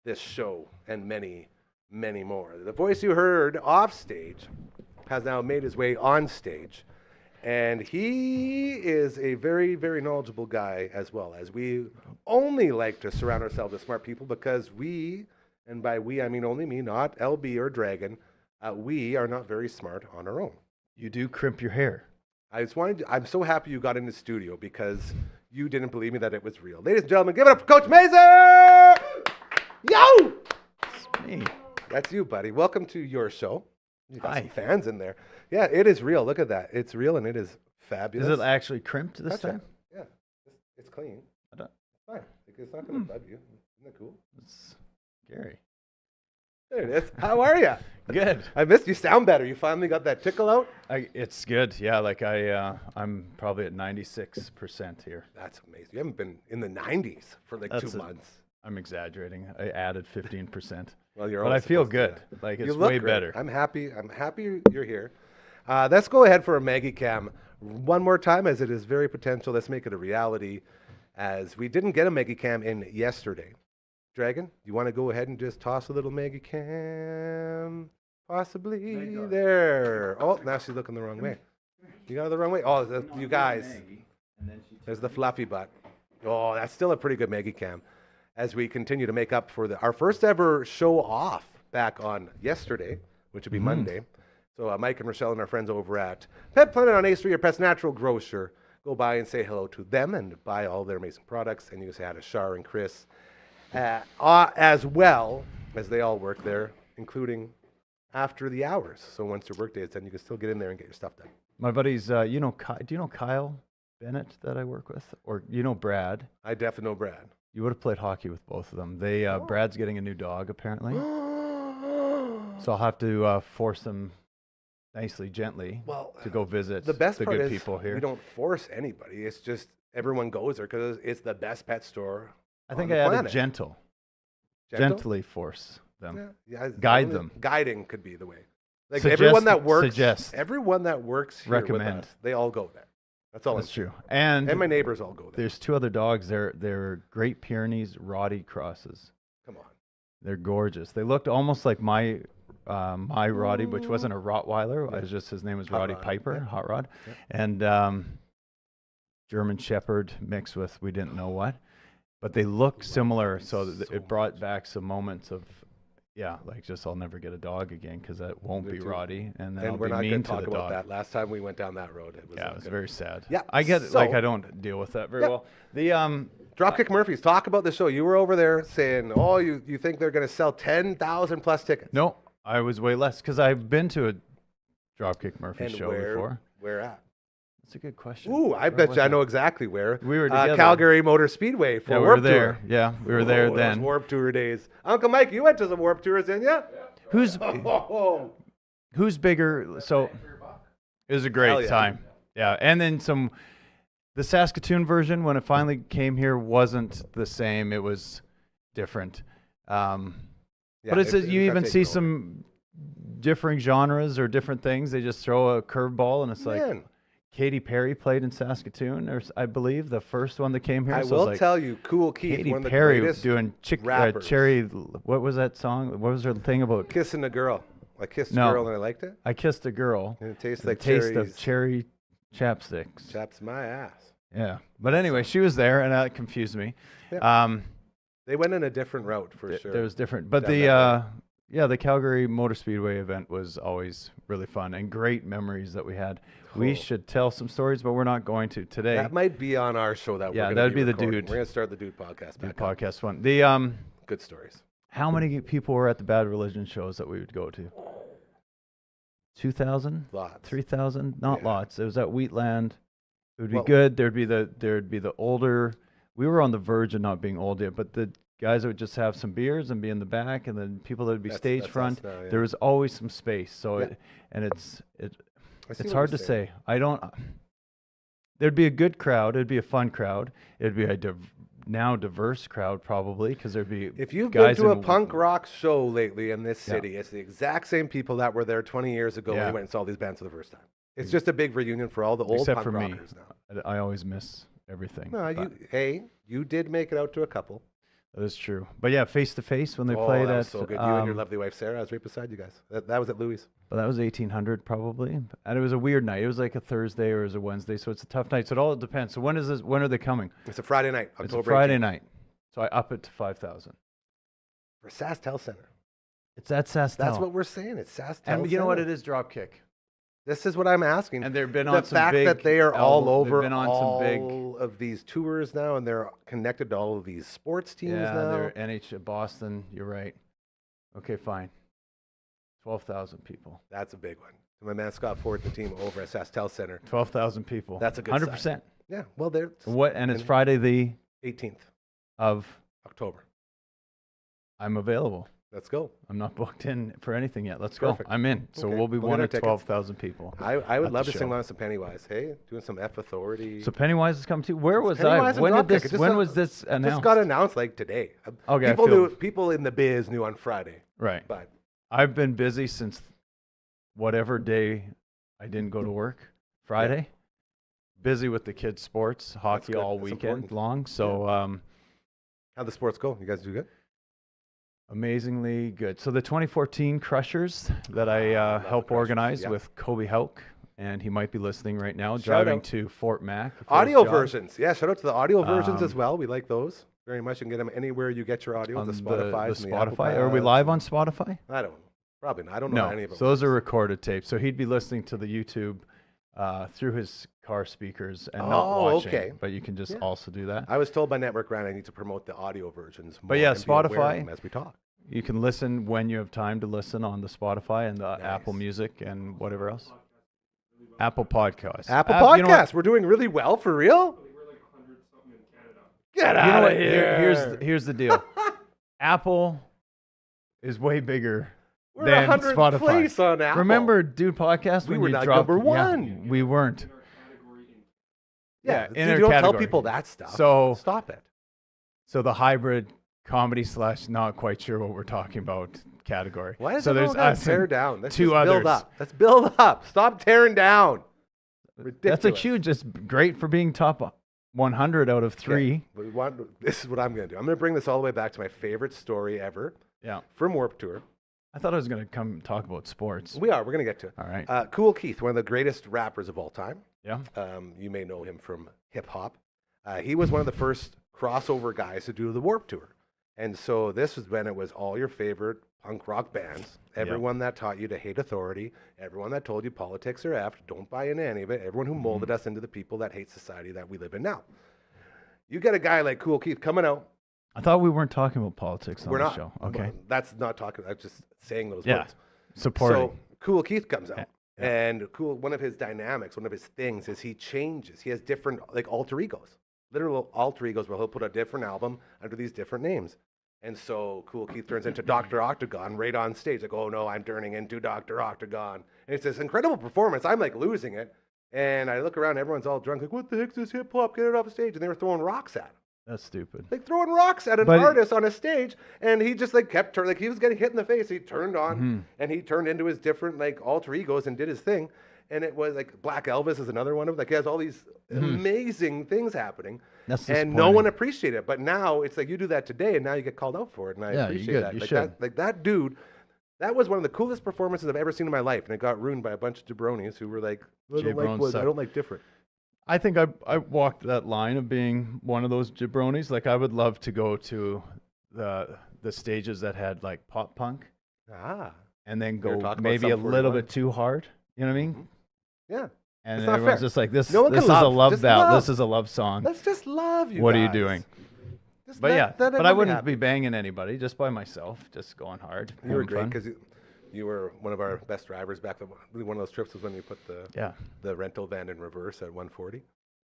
this show and many, many more. The voice you heard off stage has now made his way on stage. And he is a very, very knowledgeable guy as well, as we only like to surround ourselves with smart people because we, and by we I mean only me, not LB or Dragon, we are not very smart on our own. You do crimp your hair. I'm so happy you got in the studio because you didn't believe me that it was real. Ladies and gentlemen, give it up for Coach Mazer! Yo! It's me. That's you, buddy. Welcome to your show. You got Hi. some fans in there. Yeah, it is real. Look at that. It's real and it is fabulous. Is it actually crimped this Touch it. time? Yeah. It's clean. I don't. It's fine. It's not going to bug you. Isn't that cool? It's scary. There it is. How are you? Good. I missed you. Sound better. You finally got that tickle out? It's good. Yeah, like I'm probably at 96% here. That's amazing. You haven't been in the 90s for like That's 2 a- months. I'm exaggerating. I added 15%. Well, you're But I always feel supposed to good. do that. Like You it's look way great. better. I'm happy you're here. Let's go ahead for a Maggie Cam one more time, as it is very potential. Let's make it a reality, as we didn't get a Maggie Cam in yesterday. Dragon, you want to go ahead and just toss a little Maggie Cam? Possibly there. Oh, now she's looking the wrong way. You got it the wrong way. Oh, you guys. There's the fluffy butt. Oh, that's still a pretty good Maggie Cam. As we continue to make up for our first ever show off back on yesterday, which would be Monday. So Mike and Rochelle and our friends over at Pet Planet on A Street, your Pet's Natural Grocer, go by and say hello to them and buy all their amazing products. And you can say hi to Shar and Chris, as well as they all work there, including after the hours. So once your work day is done, you can still get in there and get your stuff done. My buddies, do you know Kyle Bennett that I work with? Or you know Brad? I definitely know Brad. You would have played hockey with both of them. They Brad's getting a new dog apparently. So I'll have to force them nicely, gently to go visit The best the part good is people here. we don't force anybody. It's just everyone goes there because it's the best pet store. I think on I the added planet. gentle. Gentle? Gently force them. Yeah, Guide only them. Guiding could be the way. Like Suggest- everyone that works, suggest. everyone that works here Recommend. with us, they all go there. That's all. That's I'm true. saying. And And my neighbors all go there. there's two other dogs. They're Great Pyrenees Roddy crosses. Come on. They're gorgeous. They looked almost like my Roddy, which wasn't a Rottweiler. Yeah. It was just his name was Hot Roddy Rod, Piper, yeah. Hot Rod, Yeah. and German Shepherd mixed with we didn't know what, but they look similar. So it brought back some moments of, yeah, like just I'll never get a dog again because that won't Me be too. Roddy, and then And I'll we're be not mean going to to talk the about dog. that. Last time we went down that road, it was Yeah, not it was good. very sad. Yeah, I get it. Like so- I don't deal with that very Yeah. well. The Dropkick Murphys, talk about the show. You were over there saying, oh, you think they're going to sell 10,000 plus tickets. no, I was way less because I've been to a Dropkick Murphy And show where, before. where at? That's a good question. Ooh, I Where bet was you I it? know exactly where. We were together. Calgary Motor Speedway for Yeah, we Warp were there. Tour. Yeah, we were there Oh, then. those Warp Tour days. Uncle Mike, you went to some Warp Tours, didn't you? Who's Oh, who's bigger? So it was a Hell great yeah. time. Yeah, and then some. The Saskatoon version, when it finally came here, wasn't the same. It was different. But it's you even see some differing genres or different things. They just throw a curveball, and it's like Katy Perry played in Saskatoon, or I believe the first one that came here. I so will it's like tell you, Cool Keith, Katy one of the Perry greatest doing rappers. cherry. What was that song? What was her thing about? Kissing a girl. I kissed a No. girl and I liked it. I kissed a girl. And it tastes The like taste cherries. of cherry chapsticks. Chaps my ass. Yeah, but anyway, she was there, and that confused me. Yeah. They went in a different route for sure. There was different, but Down the that the Calgary Motor Speedway event was always really fun and great memories that we had. We Cool. should tell some stories, but we're not going to today. That might be on our show. That Yeah, we're that'd be be the recording. Dude. We're gonna start the Dude podcast The back up. podcast one. The Good stories. how many people were at the Bad Religion shows that we would go to? 2,000? Lots. 3,000? Not Yeah. lots. It was at Wheatland. It would be Well- good. There'd be the older. We were on the verge of not being old yet, but the guys that would just have some beers and be in the back, and then people that would be stage front. Now, yeah. There was always some space. So it's hard to say. There'd be a good crowd. It'd be a fun crowd. It'd be a now diverse crowd probably, because there'd be if you've been to a punk rock show lately in this city, it's the exact same people that were there 20 years ago when we went and saw these bands for the first time. It's just a big reunion for all the old Except punk for rockers me. now. I always miss everything. No, you did make it out to a couple. That is true. But yeah, Face to Face when they played that at was so good. You and your lovely wife Sarah. I was right beside you guys. That was at Louis. But that was 1800 probably, and it was a weird night. It was like a Thursday or it was a Wednesday, so it's a tough night. So it all depends. So when is this? When are they coming? It's a Friday night. October It's a Friday 18th. night. So I up it to 5,000. For SaskTel Center. It's at SaskTel. That's what we're saying. It's SaskTel And you know what? Center. It is Dropkick. This is what I'm asking. And they've been the on some fact big that they are all over they've been on all some big of these tours now, and they're connected to all of these sports teams now. they're Boston. You're right. Okay, fine. 12,000 people. That's a big one. My man Scott Ford, the team over at SaskTel Center. 12,000 people. That's a good 100%. sign. Yeah. Well, they're What? And it's Friday the 18th of October. I'm available. Let's go. I'm not booked in for anything yet. Let's Perfect. go. I'm in. So Okay. we'll be We'll one get our of tickets. 12,000 people. I would at love the to sing show. along some Pennywise. Hey, doing some F Authority. So Pennywise is coming too. Where was Pennywise I? and When did Dropkick. this? It When was this announced? Just got announced like today. Okay, People in the biz knew on Friday. Right. But I've been busy since whatever day I didn't go to work. Friday. Busy with the kids' sports, hockey good. all That's weekend important. long. So how'd the sports go? You guys do good? amazingly good. So the 2014 Crushers that I love the help Crushers, organize yeah. with Kobe Hauk, and he might be listening right now, Shout driving out. to Fort Mac. for his Audio job. versions. Yeah, shout out to the audio versions as Um, well. We like those very much. You can get them anywhere you get your audio. On The the Spotify. Spotify. Are we live on Spotify? I don't know. Probably not. I don't know No. any of them. So those are recorded tapes. So he'd be listening to the YouTube through his car speakers and not Oh, watching. okay. But you can just Yeah. also do that. I was told by Network Ryan I need to promote the audio versions more. But yeah, and be aware of Spotify. them as we talk. You can listen when you have time to listen on the Spotify and the Nice. Apple Music and whatever else. Apple Podcasts. Apple You know what? Podcasts. We're doing really well for real. Get You know out what? of here. Here's the deal. Apple is way bigger We're than 100th Spotify. place on Apple. Remember, Dude Podcast? We when were you not dropped, number yeah, one. we weren't. Yeah, in dude, our you don't tell category. people that stuff. So- stop it. So the hybrid comedy / not quite sure what we're talking about category. Why does so everyone gotta us tear and down? Let's two just others. build up. Let's build up. Stop tearing down. Ridiculous. That's a huge. It's great for being top 100 out of 3. Okay, this is what I'm going to do. I'm going to bring this all the way back to my favorite story ever Yeah. from Warped Tour. I thought I was going to come talk about sports. We're going to get to it. All right. Cool Keith, one of the greatest rappers of all time. Yeah. You may know him from hip hop. He was one of the first crossover guys to do the Warped Tour. And so this was when it was all your favorite punk rock bands. Everyone that taught you to hate authority. Everyone that told you politics are effed. Don't buy into any of it. Everyone who molded us into the people that hate society that we live in now. You get a guy like Cool Keith coming out. I thought we weren't talking about politics on We're the not. show. Okay. That's not talking. I'm just saying those Yeah. words. Supporting. So Cool Keith comes out. Yeah. And one of his dynamics, one of his things is he changes. He has different like alter egos. Literal alter egos where he'll put a different album under these different names. And so Cool Keith turns into Dr. Octagon right on stage. Like, oh no, I'm turning into Dr. Octagon. And it's this incredible performance. I'm like losing it. And I look around, everyone's all drunk, like, what the heck's this hip hop? Get it off the stage. And they were throwing rocks at him. That's stupid. Like throwing rocks at an But artist on a stage. And he just like kept turning, like he was getting hit in the face. He turned on and he turned into his different like alter egos and did his thing. And it was like Black Elvis is another one of them. Like he has all these amazing things happening. That's And no one appreciated it. But now it's like you do that today and now you get called out for it. And I Yeah, you appreciate good. that. You Like should. that dude, that was one of the coolest performances I've ever seen in my life. And it got ruined by a bunch of jabronis who were like, I don't like Jabrones Wood, I suck. don't like different. I think I walked that line of being one of those jabronis. Like I would love to go to the stages that had like pop punk Ah. and then We were go talking about maybe a Sum little 41. bit too hard. You know what I mean? Yeah. And It's not everyone's fair. just like this. No one this can is a love. love Just ballad. love. This is a love song. Let's just love you What are you guys. doing? Just But let- yeah, let but I everyone wouldn't happy. be banging anybody, just by myself, just going hard. You were having great fun. because you were one of our best drivers back then. Really, one of those trips was when you put the rental van in reverse at 140.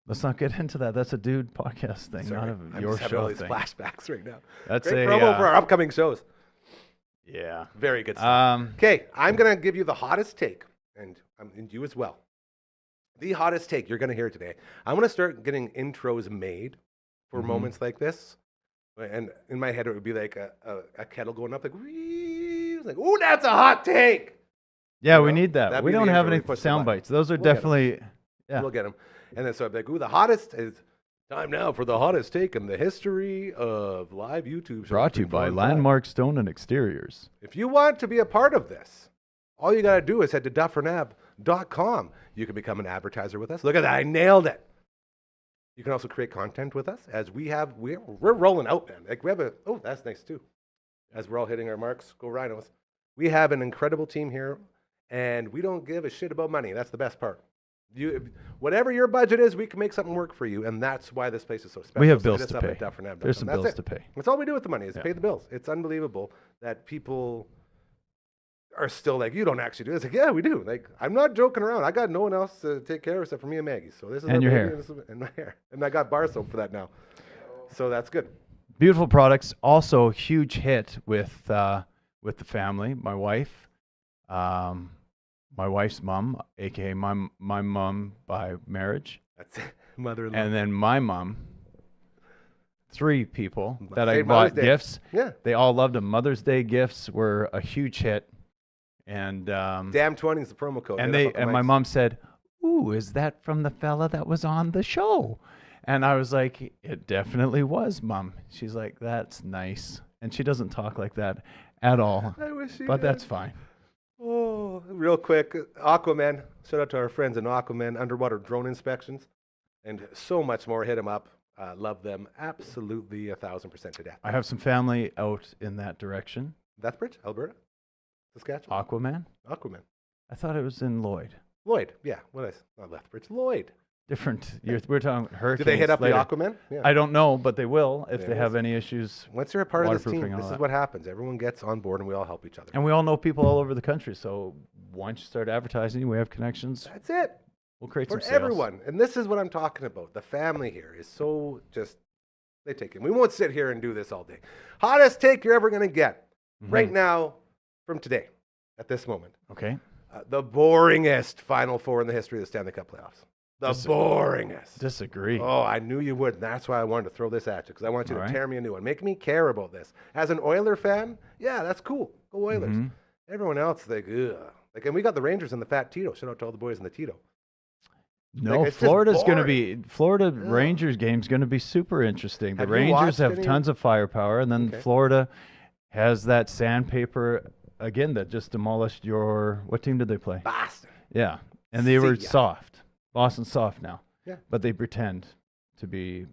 Let's not get into that. That's a dude podcast thing, Sorry, not I'm your just having all show these thing. flashbacks right now. That's Great a promo for our upcoming shows. yeah. Very good stuff. Okay, I'm going to give you the hottest take, and you as well. The hottest take you're going to hear today. I want to start getting intros made for moments like this. And in my head, it would be like a kettle going up, like, wee. It's like, ooh, that's a hot take. Yeah, You we know? need that. That'd We be the don't have intro. We any push the sound button. bites. Those are We'll get 'em. definitely, yeah. We'll get them. And then so I'd be like, ooh, the hottest is time now for the hottest take in the history of live YouTube shows. Brought to you by Landmark Stone and Exteriors. If you want to be a part of this, all you got to do is head to dufferinave.com. You can become an advertiser with us. Look at that. I nailed it. You can also create content with us as we're rolling out, man. Like we have that's nice too. As we're all hitting our marks, go Rhinos. We have an incredible team here, and we don't give a shit about money. That's the best part. Whatever your budget is, we can make something work for you, and that's why this place is so special. We have So bills hit us to up pay. at Dufferin Ave. There's some That's bills it. to pay. That's all we do with the money is Yeah. pay the bills. It's unbelievable that people are still like, you don't actually do this. Like, yeah, we do. Like, I'm not joking around. I got no one else to take care of except for me and Maggie. So this is And our your baby, hair. and this is- and my hair. And I got bar soap for that now. So that's good. Beautiful products. Also, a huge hit with the family. My wife, my wife's mom, aka my mom by marriage, That's mother-in-law. and then my mom. 3 people that I Say bought Mother's Day. gifts. Yeah. They all loved them. Mother's Day gifts were a huge hit, and Damn 20 is the promo code. and Hit they up the and my mics. mom said, "Ooh, is that from the fella that was on the show?" And I was like, "It definitely was, Mom." She's like, "That's nice," and she doesn't talk like that at all, I wish she but did. that's fine. Oh, real quick, Aquaman. Shout out to our friends in Aquaman, underwater drone inspections, and so much more. Hit them up. Love them absolutely 1,000% to death. I have some family out in that direction. Lethbridge, Alberta, Saskatchewan, Aquaman. Aquaman. I thought it was in Lloyd. Lloyd, yeah. What is not Lethbridge? Lloyd. Different. We're talking hurricanes. Do they hit up later. the Aquaman? Yeah. I don't know, but they will if There they it have is. any issues. Once you're a part of this Waterproofing team, and this all is that. what happens. Everyone gets on board, and we all help each other. And we all know people all over the country. So once you start advertising, we have connections. That's it. We'll create For some sales. everyone. And this is what I'm talking about. The family here is so just, they take it. We won't sit here and do this all day. Hottest take you're ever going to get right now from today, at this moment. Okay. The boringest Final Four in the history of the Stanley Cup playoffs. The boringest. Disagree. Oh, I knew you would. And that's why I wanted to throw this at you, because I want you All to right. tear me a new one. Make me care about this. As an Oiler fan, yeah, that's cool. Go Oilers. Mhm. Everyone else, like, ugh. Like, and we got the Rangers and the Fat Tito. Shout out to all the boys in the Tito. No, Like, it's just Florida's going to boring. be Florida Rangers game's going to be super interesting. The Have you Rangers watched have any- tons of firepower, and then Okay. Florida has that sandpaper again that just demolished your. What team did they play? Boston. Yeah, and they were See ya. soft. Boston's soft now. Yeah. But they pretend to be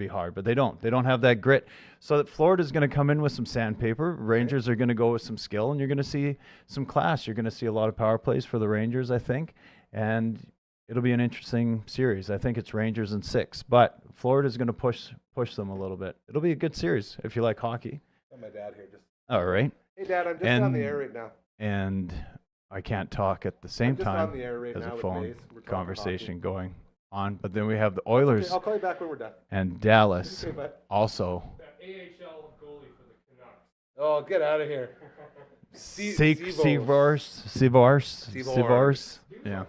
hard, but they don't. They don't have that grit. So that Florida's going to come in with some sandpaper. Rangers are going to go with some skill, and you're going to see some class. You're going to see a lot of power plays for the Rangers, I think, and it'll be an interesting series. I think it's Rangers in 6, but Florida's going to push them a little bit. It'll be a good series if you like hockey. Got my dad here. Just All right. hey, Dad, I'm just on the air right now. And I can't talk at the same just on time the air right as now a with phone Maze. We're talking conversation going on. But then we have the Oilers Okay, I'll call you back when we're done. and Dallas Okay, bye. also. Oh, get out of here. Seavars. Yeah.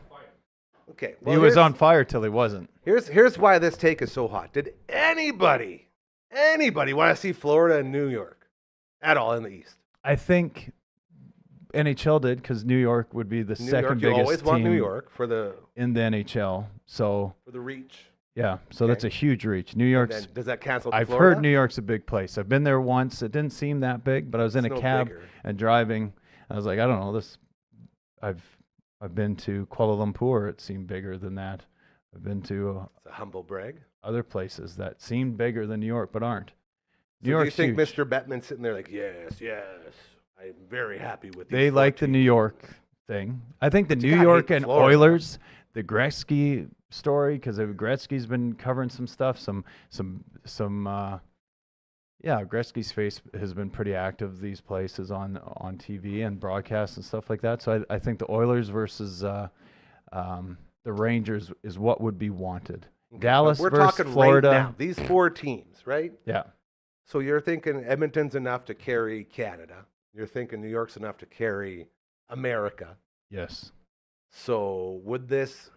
Okay. He was on fire till he wasn't. Here's why this take is so hot. Did anybody want to see Florida and New York at all in the East? I think NHL did because New York would be the New second York, you biggest always team want New York for the in the NHL. So reach. yeah, so that's a huge reach. New York's. Then does that cancel? I've Florida? heard New York's a big place. I've been there once. It didn't seem that big, but I was in It's a no cab bigger. and driving. I was like, I don't know this. I've been to Kuala Lumpur. It seemed bigger than that. I've been to It's a humble brag. other places that seem bigger than New York, but aren't. So New do you York's think huge. Mr. Bettman's sitting there like, yes, I'm very happy with these They like the 14 New York thing. I think the But you New gotta York hate and Florida. Oilers, the Gretzky story, because Gretzky's been covering some stuff. Gretzky's face has been pretty active these places on TV and broadcasts and stuff like that. So I think the Oilers versus the Rangers is what would be wanted. Dallas We're versus talking Florida. right now. These 4 teams, right? Yeah. So you're thinking Edmonton's enough to carry Canada. You're thinking New York's enough to carry America. Yes. So would this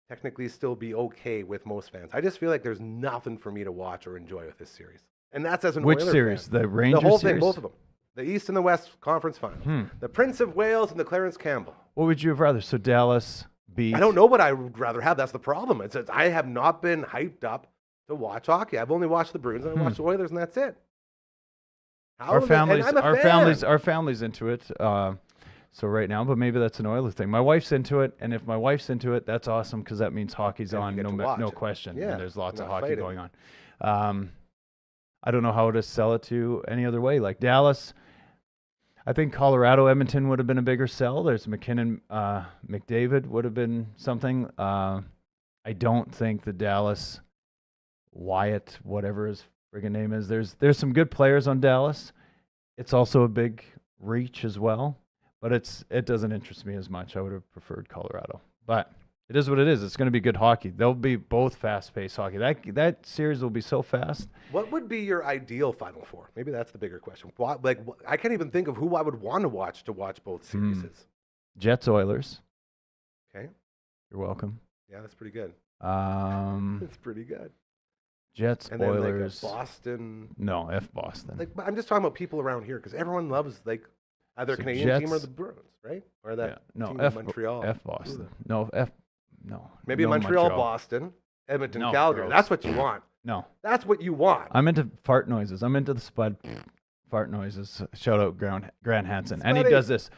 technically still be okay with most fans? I just feel like there's nothing for me to watch or enjoy with this series. And that's as an Which Oiler series? fan. The Rangers The whole series? thing, both of them. The East and the West Conference Finals. The Prince of Wales and the Clarence Campbell. What would you have rather? So Dallas beat. I don't know what I would rather have. That's the problem. It's I have not been hyped up to watch hockey. I've only watched the Bruins and I watched the Oilers, and that's it. Our family's into it. So right now, but maybe that's an Oilers thing. My wife's into it, and if my wife's into it, that's awesome because that means hockey's And on, you get to no watch it. question. Yeah, And there's lots you're of not hockey fighting. going on. I don't know how to sell it to any other way. Like Dallas, I think Colorado, Edmonton would have been a bigger sell. There's McKinnon, McDavid would have been something. I don't think the Dallas Wyatt, whatever his friggin' name is. There's some good players on Dallas. It's also a big reach as well, but it doesn't interest me as much. I would have preferred Colorado, but it is what it is. It's going to be good hockey. They'll be both fast-paced hockey. That series will be so fast. What would be your ideal Final Four? Maybe that's the bigger question. I can't even think of who I would want to watch both series. Jets Oilers. Okay. You're welcome. Yeah, that's pretty good. Um, That's pretty good. Jets And then Oilers. like a Boston. No, F Boston. Like I'm just talking about people around here because everyone loves like either a So Canadian team or Jets- the Bruins, right? Or that no, team F in Montreal. F Boston. No. Maybe no Montreal, Boston, Edmonton, No, Calgary. gross. That's what you want. No. That's what you want. I'm into fart noises. I'm into the Spud fart noises. Shout out Grant Hansen. And he Spuddy. does this.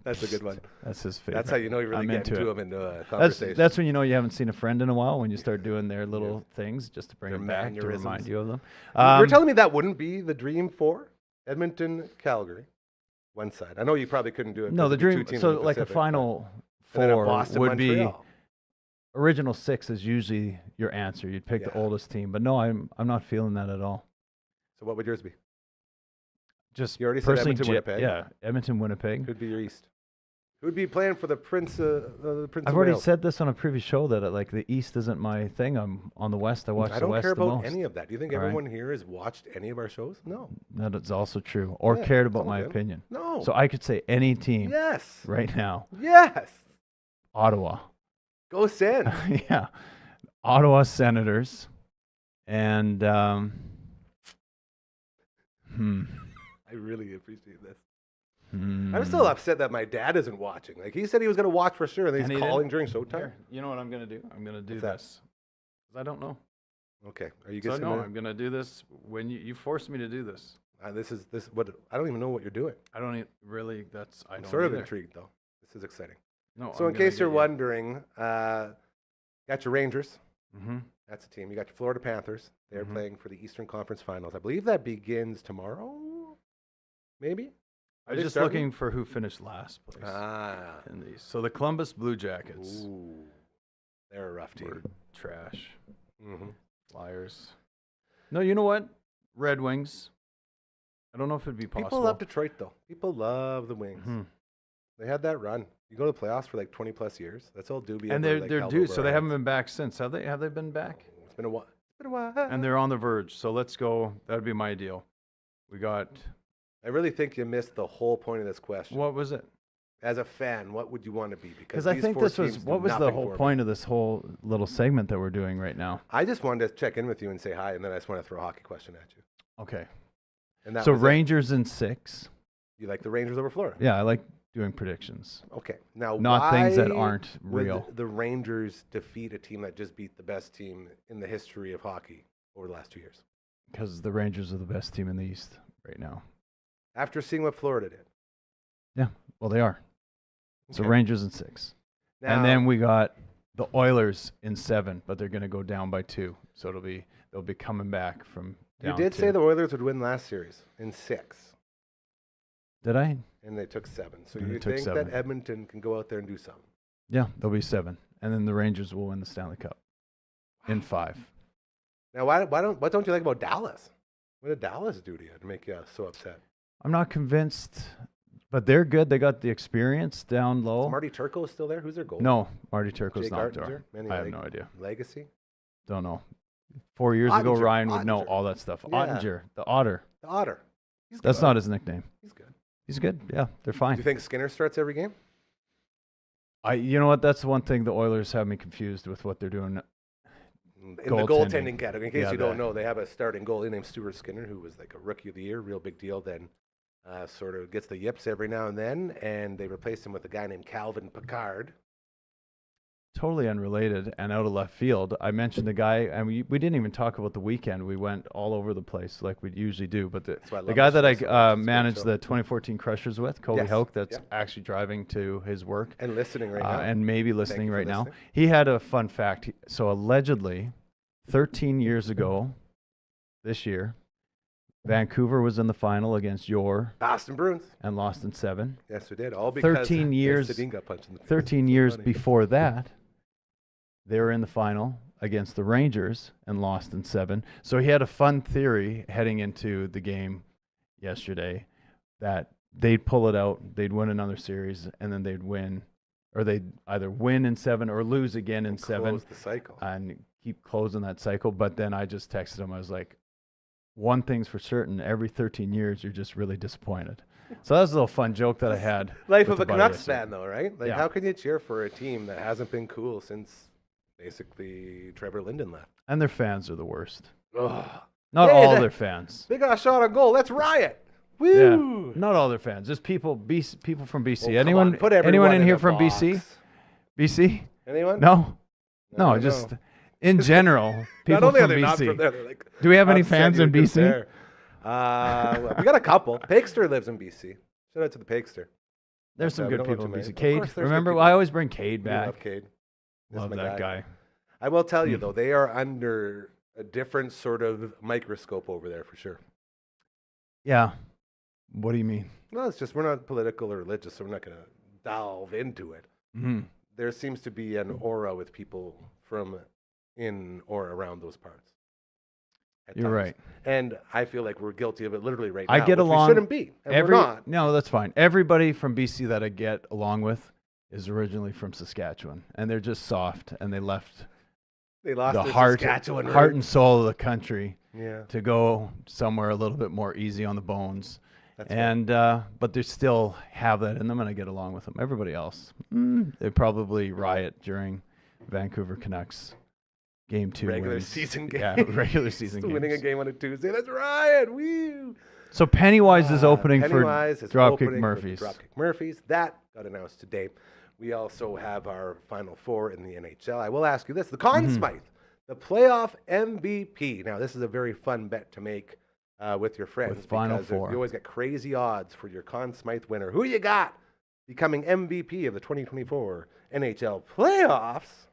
That's a good one. That's his favorite. That's how you know you really I'm get into into it. them into a conversation. That's when you know you haven't seen a friend in a while, when you start doing their little things just to bring Their them back, to mannerisms. remind you of them. You're telling me that wouldn't be the dream for Edmonton, Calgary, one side. I know you probably couldn't do it. No, 'cause the it'd be two dream. teams So in the like a Pacific, final but- and then a four Boston, would be Montreal. original six is usually your answer. You'd pick the Yeah. oldest team, but no, I'm not feeling that at all. So what would yours be? Just You already said personally, Edmonton, Winnipeg. Yeah, Edmonton, Winnipeg. Who'd be your East? Who'd be playing for the Prince of I've already Wales? said this on a previous show that like the East isn't my thing. I'm on the West. I watch I the don't West care the about most. any of that. Do you think All right. everyone here has watched any of our shows? No. That is also true. Or Yeah, cared it's about all my good. opinion. No. So I could say any team Yes. right now. Yes. Ottawa. Go Sens. Yeah. Ottawa Senators. And I really appreciate this. I'm still upset that my dad isn't watching. Like he said he was going to watch for sure, and then And he's he calling didn't? during showtime. Here, you know what I'm going to do? I'm going to do What's that? this. 'Cause I don't know. Okay. Are you So guessing? no, I'm going to do this when you forced me to do this. This is what I don't even know what you're doing. I don't really, I I'm don't sort of either. intrigued though. This is exciting. No, So in case you're wondering, got your Rangers. Mm-hmm. That's a team. You got your Florida Panthers. They're playing for the Eastern Conference Finals. I believe that begins tomorrow. Maybe. I Are was they just starting? looking for who finished last place Ah. in these. So the Columbus Blue Jackets Ooh. They're a rough team. were trash. Mm-hmm. Flyers. No, you know what? Red Wings. I don't know if it'd be possible. People love Detroit though. People love the Wings. Mhm. They had that run. You go to the playoffs for like 20 plus years. That's all Doobie. And ever, they're held due, over so our they haven't heads. been back since. Have they been back? It's been a while. It's been a while. And they're on the verge. So let's go. That would be my deal. We got, I really think you missed the whole point of this question. what was it? As a fan, what would you want to be? Because I these think four this was, teams do what was the nothing whole for me. point of this whole little segment that we're doing right now? I just wanted to check in with you and say hi, and then I just want to throw a hockey question at you. Okay. And that So was it. Rangers in 6. You like the Rangers over Florida? Yeah, I like doing predictions. Okay. Now, Not things that why aren't would real. the Rangers defeat a team that just beat the best team in the history of hockey over the last 2 years? Because the Rangers are the best team in the East right now. After seeing what Florida did. Yeah, well, they are. So Okay. Rangers in 6. Now, And then we got the Oilers in 7, but they're going to go down by 2. So they'll be coming back from you down did 2. say the Oilers would win last series in 6, Did I? and they took 7. So And you they took think 7. that Edmonton can go out there and do something? Yeah, there'll be 7. And then the Rangers will win the Stanley Cup in 5. Now, what don't you like about Dallas? What did Dallas do to you to make you so upset? I'm not convinced, but they're good. They got the experience down low. Is Marty Turco still there? Who's their goalie? No, Marty Turco's Jake not Artner? there. Manny I have no idea. Legacy? Don't know. 4 years ago, Ottinger, Ryan would know Ottinger. all that stuff. Yeah. Ottinger, the otter. The Otter. He's That's good. not his nickname. He's good. He's good. Yeah, they're Do fine. you think Skinner starts every game? You know what? That's the one thing the Oilers have me confused with what they're doing. In the Goaltending. goaltending category. In case Yeah, you don't that. know, they have a starting goalie named Stuart Skinner, who was like a rookie of the year, real big deal. Then sort of gets the yips every now and then, and they replaced him with a guy named Calvin Pickard. Totally unrelated and out of left field. I mentioned the guy, and we didn't even talk about the weekend. We went all over the place like we usually do. But That's why I the love guy this that show I so much. It's a great managed show. the 2014 Crushers with, Colby Yes. Hoke, that's Yep. actually driving to his work. And listening right now. And maybe listening you for right now. listening. He had a fun fact. So allegedly, 13 years ago, this year, Vancouver was in the final against your Boston Bruins. and lost in 7. Yes, we did. All because 13 years- Sedin got punched in the face. 13 So years funny. before that, they were in the final against the Rangers and lost in 7. So he had a fun theory heading into the game yesterday that they'd pull it out, they'd win another series, and then they'd win, or they'd either win in 7 or lose again in 7 Close the cycle. and keep closing that cycle. But then I just texted him. I was like, one thing's for certain, every 13 years, you're just really disappointed. So that was a little fun joke that I had. Life with of the a buddy Canucks yesterday. fan, though, right? Like, Yeah. how can you cheer for a team that hasn't been cool since basically Trevor Linden left? And their fans are the worst. Ugh. Not Hey, all that- their fans. They got a shot on goal. Let's riot. Yeah, Woo! not all their fans. Just people from BC. Well, come anyone on, put anyone everyone in here a from BC? box. BC? Anyone? No. No, I just know. in general, Not people only are from they not BC. from there, they're like, Do we have any upset fans you in to BC? compare. Well, we got a couple. Pakester lives in BC. Shout out to the Pakester. There's But, some we good don't go people too in many. BC. Of Cade, course there's good remember, people. I always bring Cade We back. love Cade. This Love is my that guy. I will tell you, though, they are under a different sort of microscope over there for sure. Yeah. What do you mean? Well, it's just we're not political or religious, so we're not going to delve into it. Mm-hmm. There seems to be an aura with people from in or around those parts. at You're times. right. And I feel like we're guilty of it literally right now. I get which along. We shouldn't be. And we're not. No, that's fine. Everybody from BC that I get along with is originally from Saskatchewan, and they're just soft, and they left They lost the their heart Saskatchewan and roots. soul of the country Yeah. to go somewhere a little bit more easy on the bones. That's right. And but they still have that in them, and I get along with them. Everybody else, they probably riot during Vancouver Canucks game 2 regular wins. season game. Yeah, regular season Still winning a games. game on a Tuesday. That's right. Woo. So Pennywise is opening Pennywise for is Dropkick opening for Murphys. Dropkick Murphys. That got announced today. We also have our Final Four in the NHL. I will ask you this. The Conn Mm-hmm. Smythe, the playoff MVP. Now, this is a very fun bet to make with your friends. With Final because Four. You always get crazy odds for your Conn Smythe winner. Who you got becoming MVP of the 2024 NHL playoffs?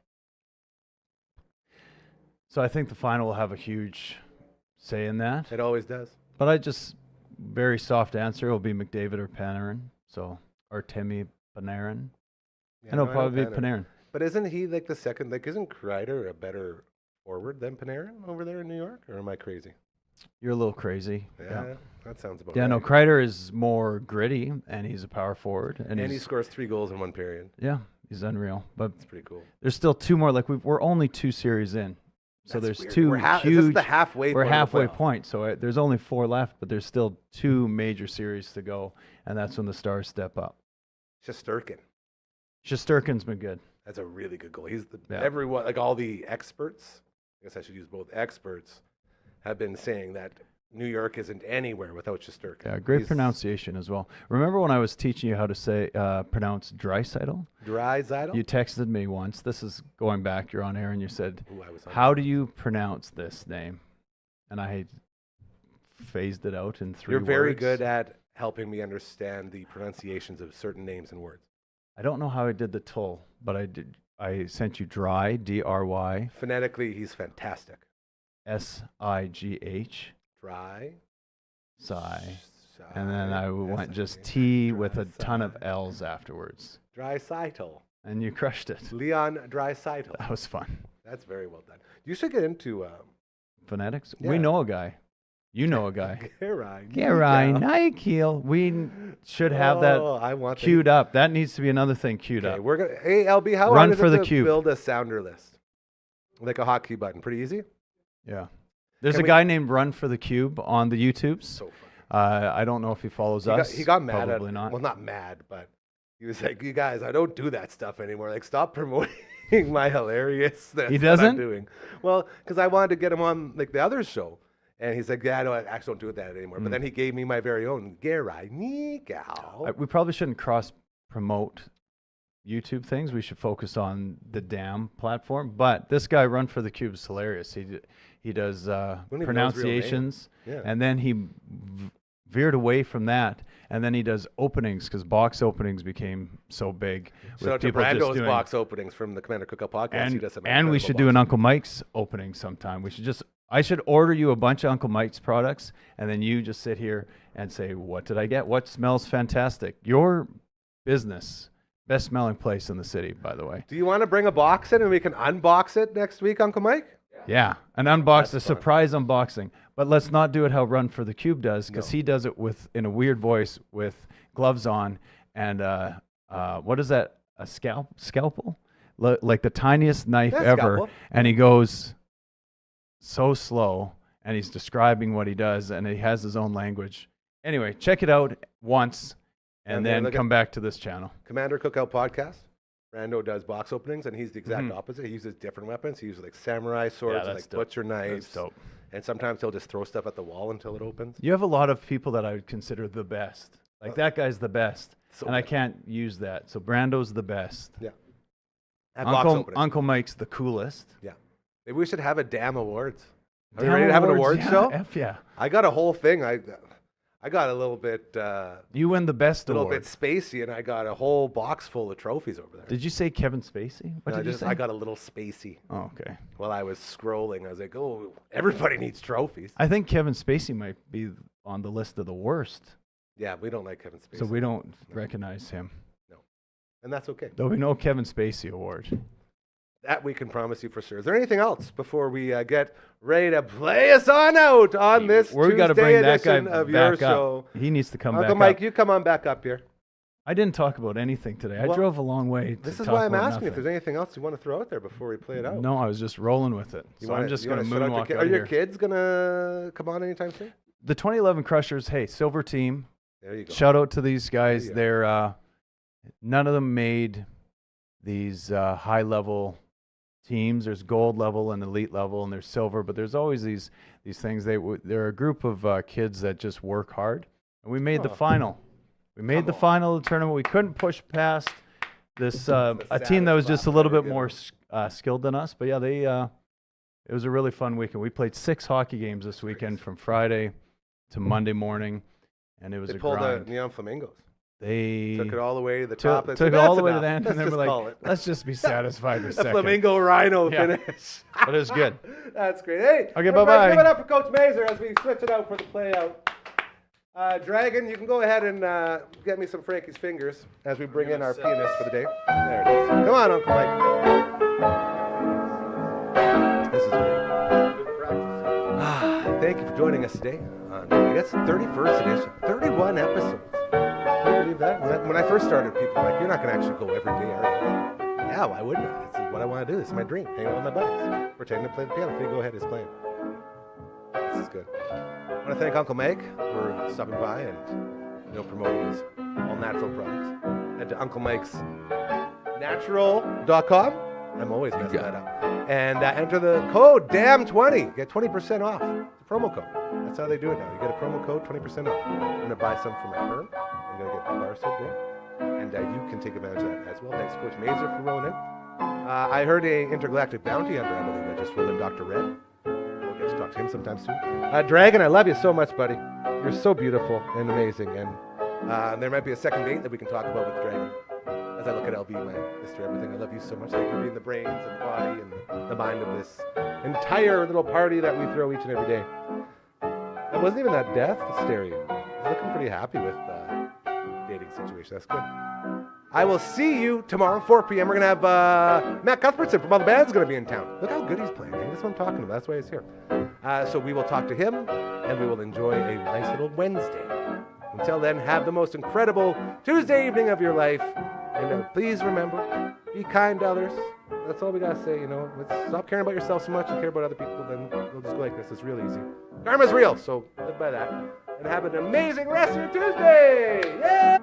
So I think the final will have a huge say in that. It always does. But I just very soft answer will be McDavid or Panarin. So or Timmy Panarin. Yeah, And it'll I know probably be Panarin. But isn't he like the second? Like, isn't Kreider a better forward than Panarin over there in New York? Or am I crazy? You're a little crazy. Yeah, that sounds about Yeah, right. no, Kreider is more gritty, and he's a power forward, and And he he's scores 3 goals in 1 period. yeah, he's unreal. But It's pretty cool. there's still 2 more. Like we're only 2 series in, so That's there's weird. 2 We're Is this huge. the halfway? We're point of the halfway playoffs? point, so there's only 4 left, but there's still 2 major series to go, and that's when the Stars step up. Shesterkin. Shesterkin's been good. That's a really good goal. He's Yeah. everyone, like all the experts. I guess I should use both experts. Have been saying that New York isn't anywhere without Shesterkin. Yeah, great He's pronunciation as well. Remember when I was teaching you how to say pronounce Draisaitl? Draisaitl. You texted me once. This is going back. You're on air, and you said, Ooh, I was on "How do you pronounce this name?" And I phased it out in 3 You're words. very good at helping me understand the pronunciations of certain names and words. I don't know how I did the tull, but I did. I sent you dry, D-R-Y, Phonetically, he's fantastic. S-I-G-H, Dry. sigh, and then I went just T with a ton of L's afterwards, Draisaitl. and you crushed it. Leon Draisaitl. That was fun. That's very well done. You should get into Phonetics. Yeah. We know a guy. You know a guy. Gary. Gary Nykiel. We should have that I want queued up. That needs to be another thing queued Okay, up. we're gonna. Hey, LB, how Run hard is for it the to cube. build a sounder list? like a hotkey button. Pretty easy. Yeah. There's a guy named Run for the Cube on the YouTubes. So funny. I don't know if he follows us. He got mad Probably at not. Well, not mad, but he was like, "You guys, I don't do that stuff anymore. Like, stop promoting my hilarious." He that I'm doesn't? doing. Well, because I wanted to get him on like the other show, and he's like, "Yeah, no, I actually don't do that anymore." But then he gave me my very own Gerai Nikau. We probably shouldn't cross promote YouTube things. We should focus on the damn platform. But this guy, Run for the Cube, is hilarious. He does pronunciations, and then he veered away from that, and then he does openings because box openings became so big. Shout out to Brando's box openings from the Commander Cookout podcast. He does some and we should do an Uncle Mike's opening sometime. I should order you a bunch of Uncle Mike's products, and then you just sit here and say, "What did I get? What smells fantastic?" Your business, best smelling place in the city, by the way. Do you want to bring a box in and we can unbox it next week, Uncle Mike? Yeah, an unbox, a surprise unboxing. But let's not do it how Run for the Cube does, because he does it in a weird voice with gloves on and what is that? A scalpel? Like the tiniest knife ever. Scalpel. And he goes so slow, and he's describing what he does, and he has his own language. Anyway, check it out once, and then come back to this channel. Commander Cookout podcast. Brando does box openings, and he's the exact opposite. He uses different weapons. He uses like samurai swords, and like butcher knives. That's dope. And sometimes he'll just throw stuff at the wall until it opens. You have a lot of people that I would consider the best. Like that guy's the best, and I can't use that. So Brando's the best. Yeah. Uncle Mike's the coolest. Yeah. Maybe we should have a damn awards. Are you ready to have an awards show? Yeah. I got a whole thing. I got a little bit. You win the best award. A little bit spacey, and I got a whole box full of trophies over there. Did you say Kevin Spacey? What did you say? I got a little spacey. Oh, okay. While I was scrolling, I was like, "Oh, everybody needs trophies." I think Kevin Spacey might be on the list of the worst. Yeah, we don't like Kevin Spacey. So we don't recognize him. No, and that's okay. There'll be no Kevin Spacey award. That we can promise you for sure. Is there anything else before we get ready to play us on out on this Tuesday edition of your show? He needs to come back up. Uncle Mike, you come on back up here. I didn't talk about anything today. I drove a long way to This is talk why I'm about asking if there's anything else you want to throw out there before we play it out. No, I was just rolling with it. So I'm just going to moonwalk out here. Are your kids going to come on anytime soon? The 2011 Crushers, hey, silver team. There you go. Shout out to these guys. They're none of them made these high-level teams. There's gold level and elite level, and there's silver, but there's always these things. They're a group of kids that just work hard, and we made the final. We made the final of the tournament. We couldn't push past this a team that was just a little bit more skilled than us, but yeah, it was a really fun weekend. We played 6 hockey games this weekend from Friday to Monday morning, and it was a grind. They pulled the Neon Flamingos. They took it all the way to the top. Took it all the way to the end, and then we're like, let's just be satisfied with second. Flamingo Rhino finish. But it was good. That's great. Hey, okay, bye-bye. Give it up for Coach Mazer as we switch it out for the play out. Dragon, you can go ahead and get me some Frankie's fingers as we bring in our pianist for the day. There it is. Come on, Uncle Mike. This is great. Thank you for joining us today. It's the 31st edition. 31 episodes. Can you believe that? When I first started, people were like, "You're not going to actually go every day, are you?" Yeah, why wouldn't I? This is what I want to do. This is my dream. Hang out with my buddies. Pretending to play the piano. Okay, go ahead. He's playing. This is good. I want to thank Uncle Mike for stopping by and promoting his all-natural products. Head to Uncle Mike's natural.com. I'm always messing that up. And enter the code DAMN20. Get 20% off. It's a promo code. That's how they do it now. You get a promo code, 20% off. I'm going to buy some for my firm. I'm going to get the bar soap going. And you can take advantage of that as well. Thanks, Coach Mazer, for rolling in. I heard a intergalactic bounty hunter, I believe, that just rolled in, Dr. Red. We'll get to talk to him sometime soon. Dragon, I love you so much, buddy. You're so beautiful and amazing. And there might be a second date that we can talk about with Dragon. As I look at LB, my sister, everything, I love you so much. Thank you for being the brains and the body and the mind of this entire little party that we throw each and every day. That wasn't even that death hysteria. I was looking pretty happy with the dating situation. That's good. I will see you tomorrow, 4 p.m. We're going to have Matt Cuthbertson from All the Band's going to be in town. Look how good he's playing. That's what I'm talking about. That's why he's here. So we will talk to him, and we will enjoy a nice little Wednesday. Until then, have the most incredible Tuesday evening of your life. And please remember, Be kind to others. That's all we gotta say, you know. Let's stop caring about yourself so much and care about other people, then you'll just go like this. It's real easy. Karma's real, so live by that. And have an amazing rest of your Tuesday! Yeah!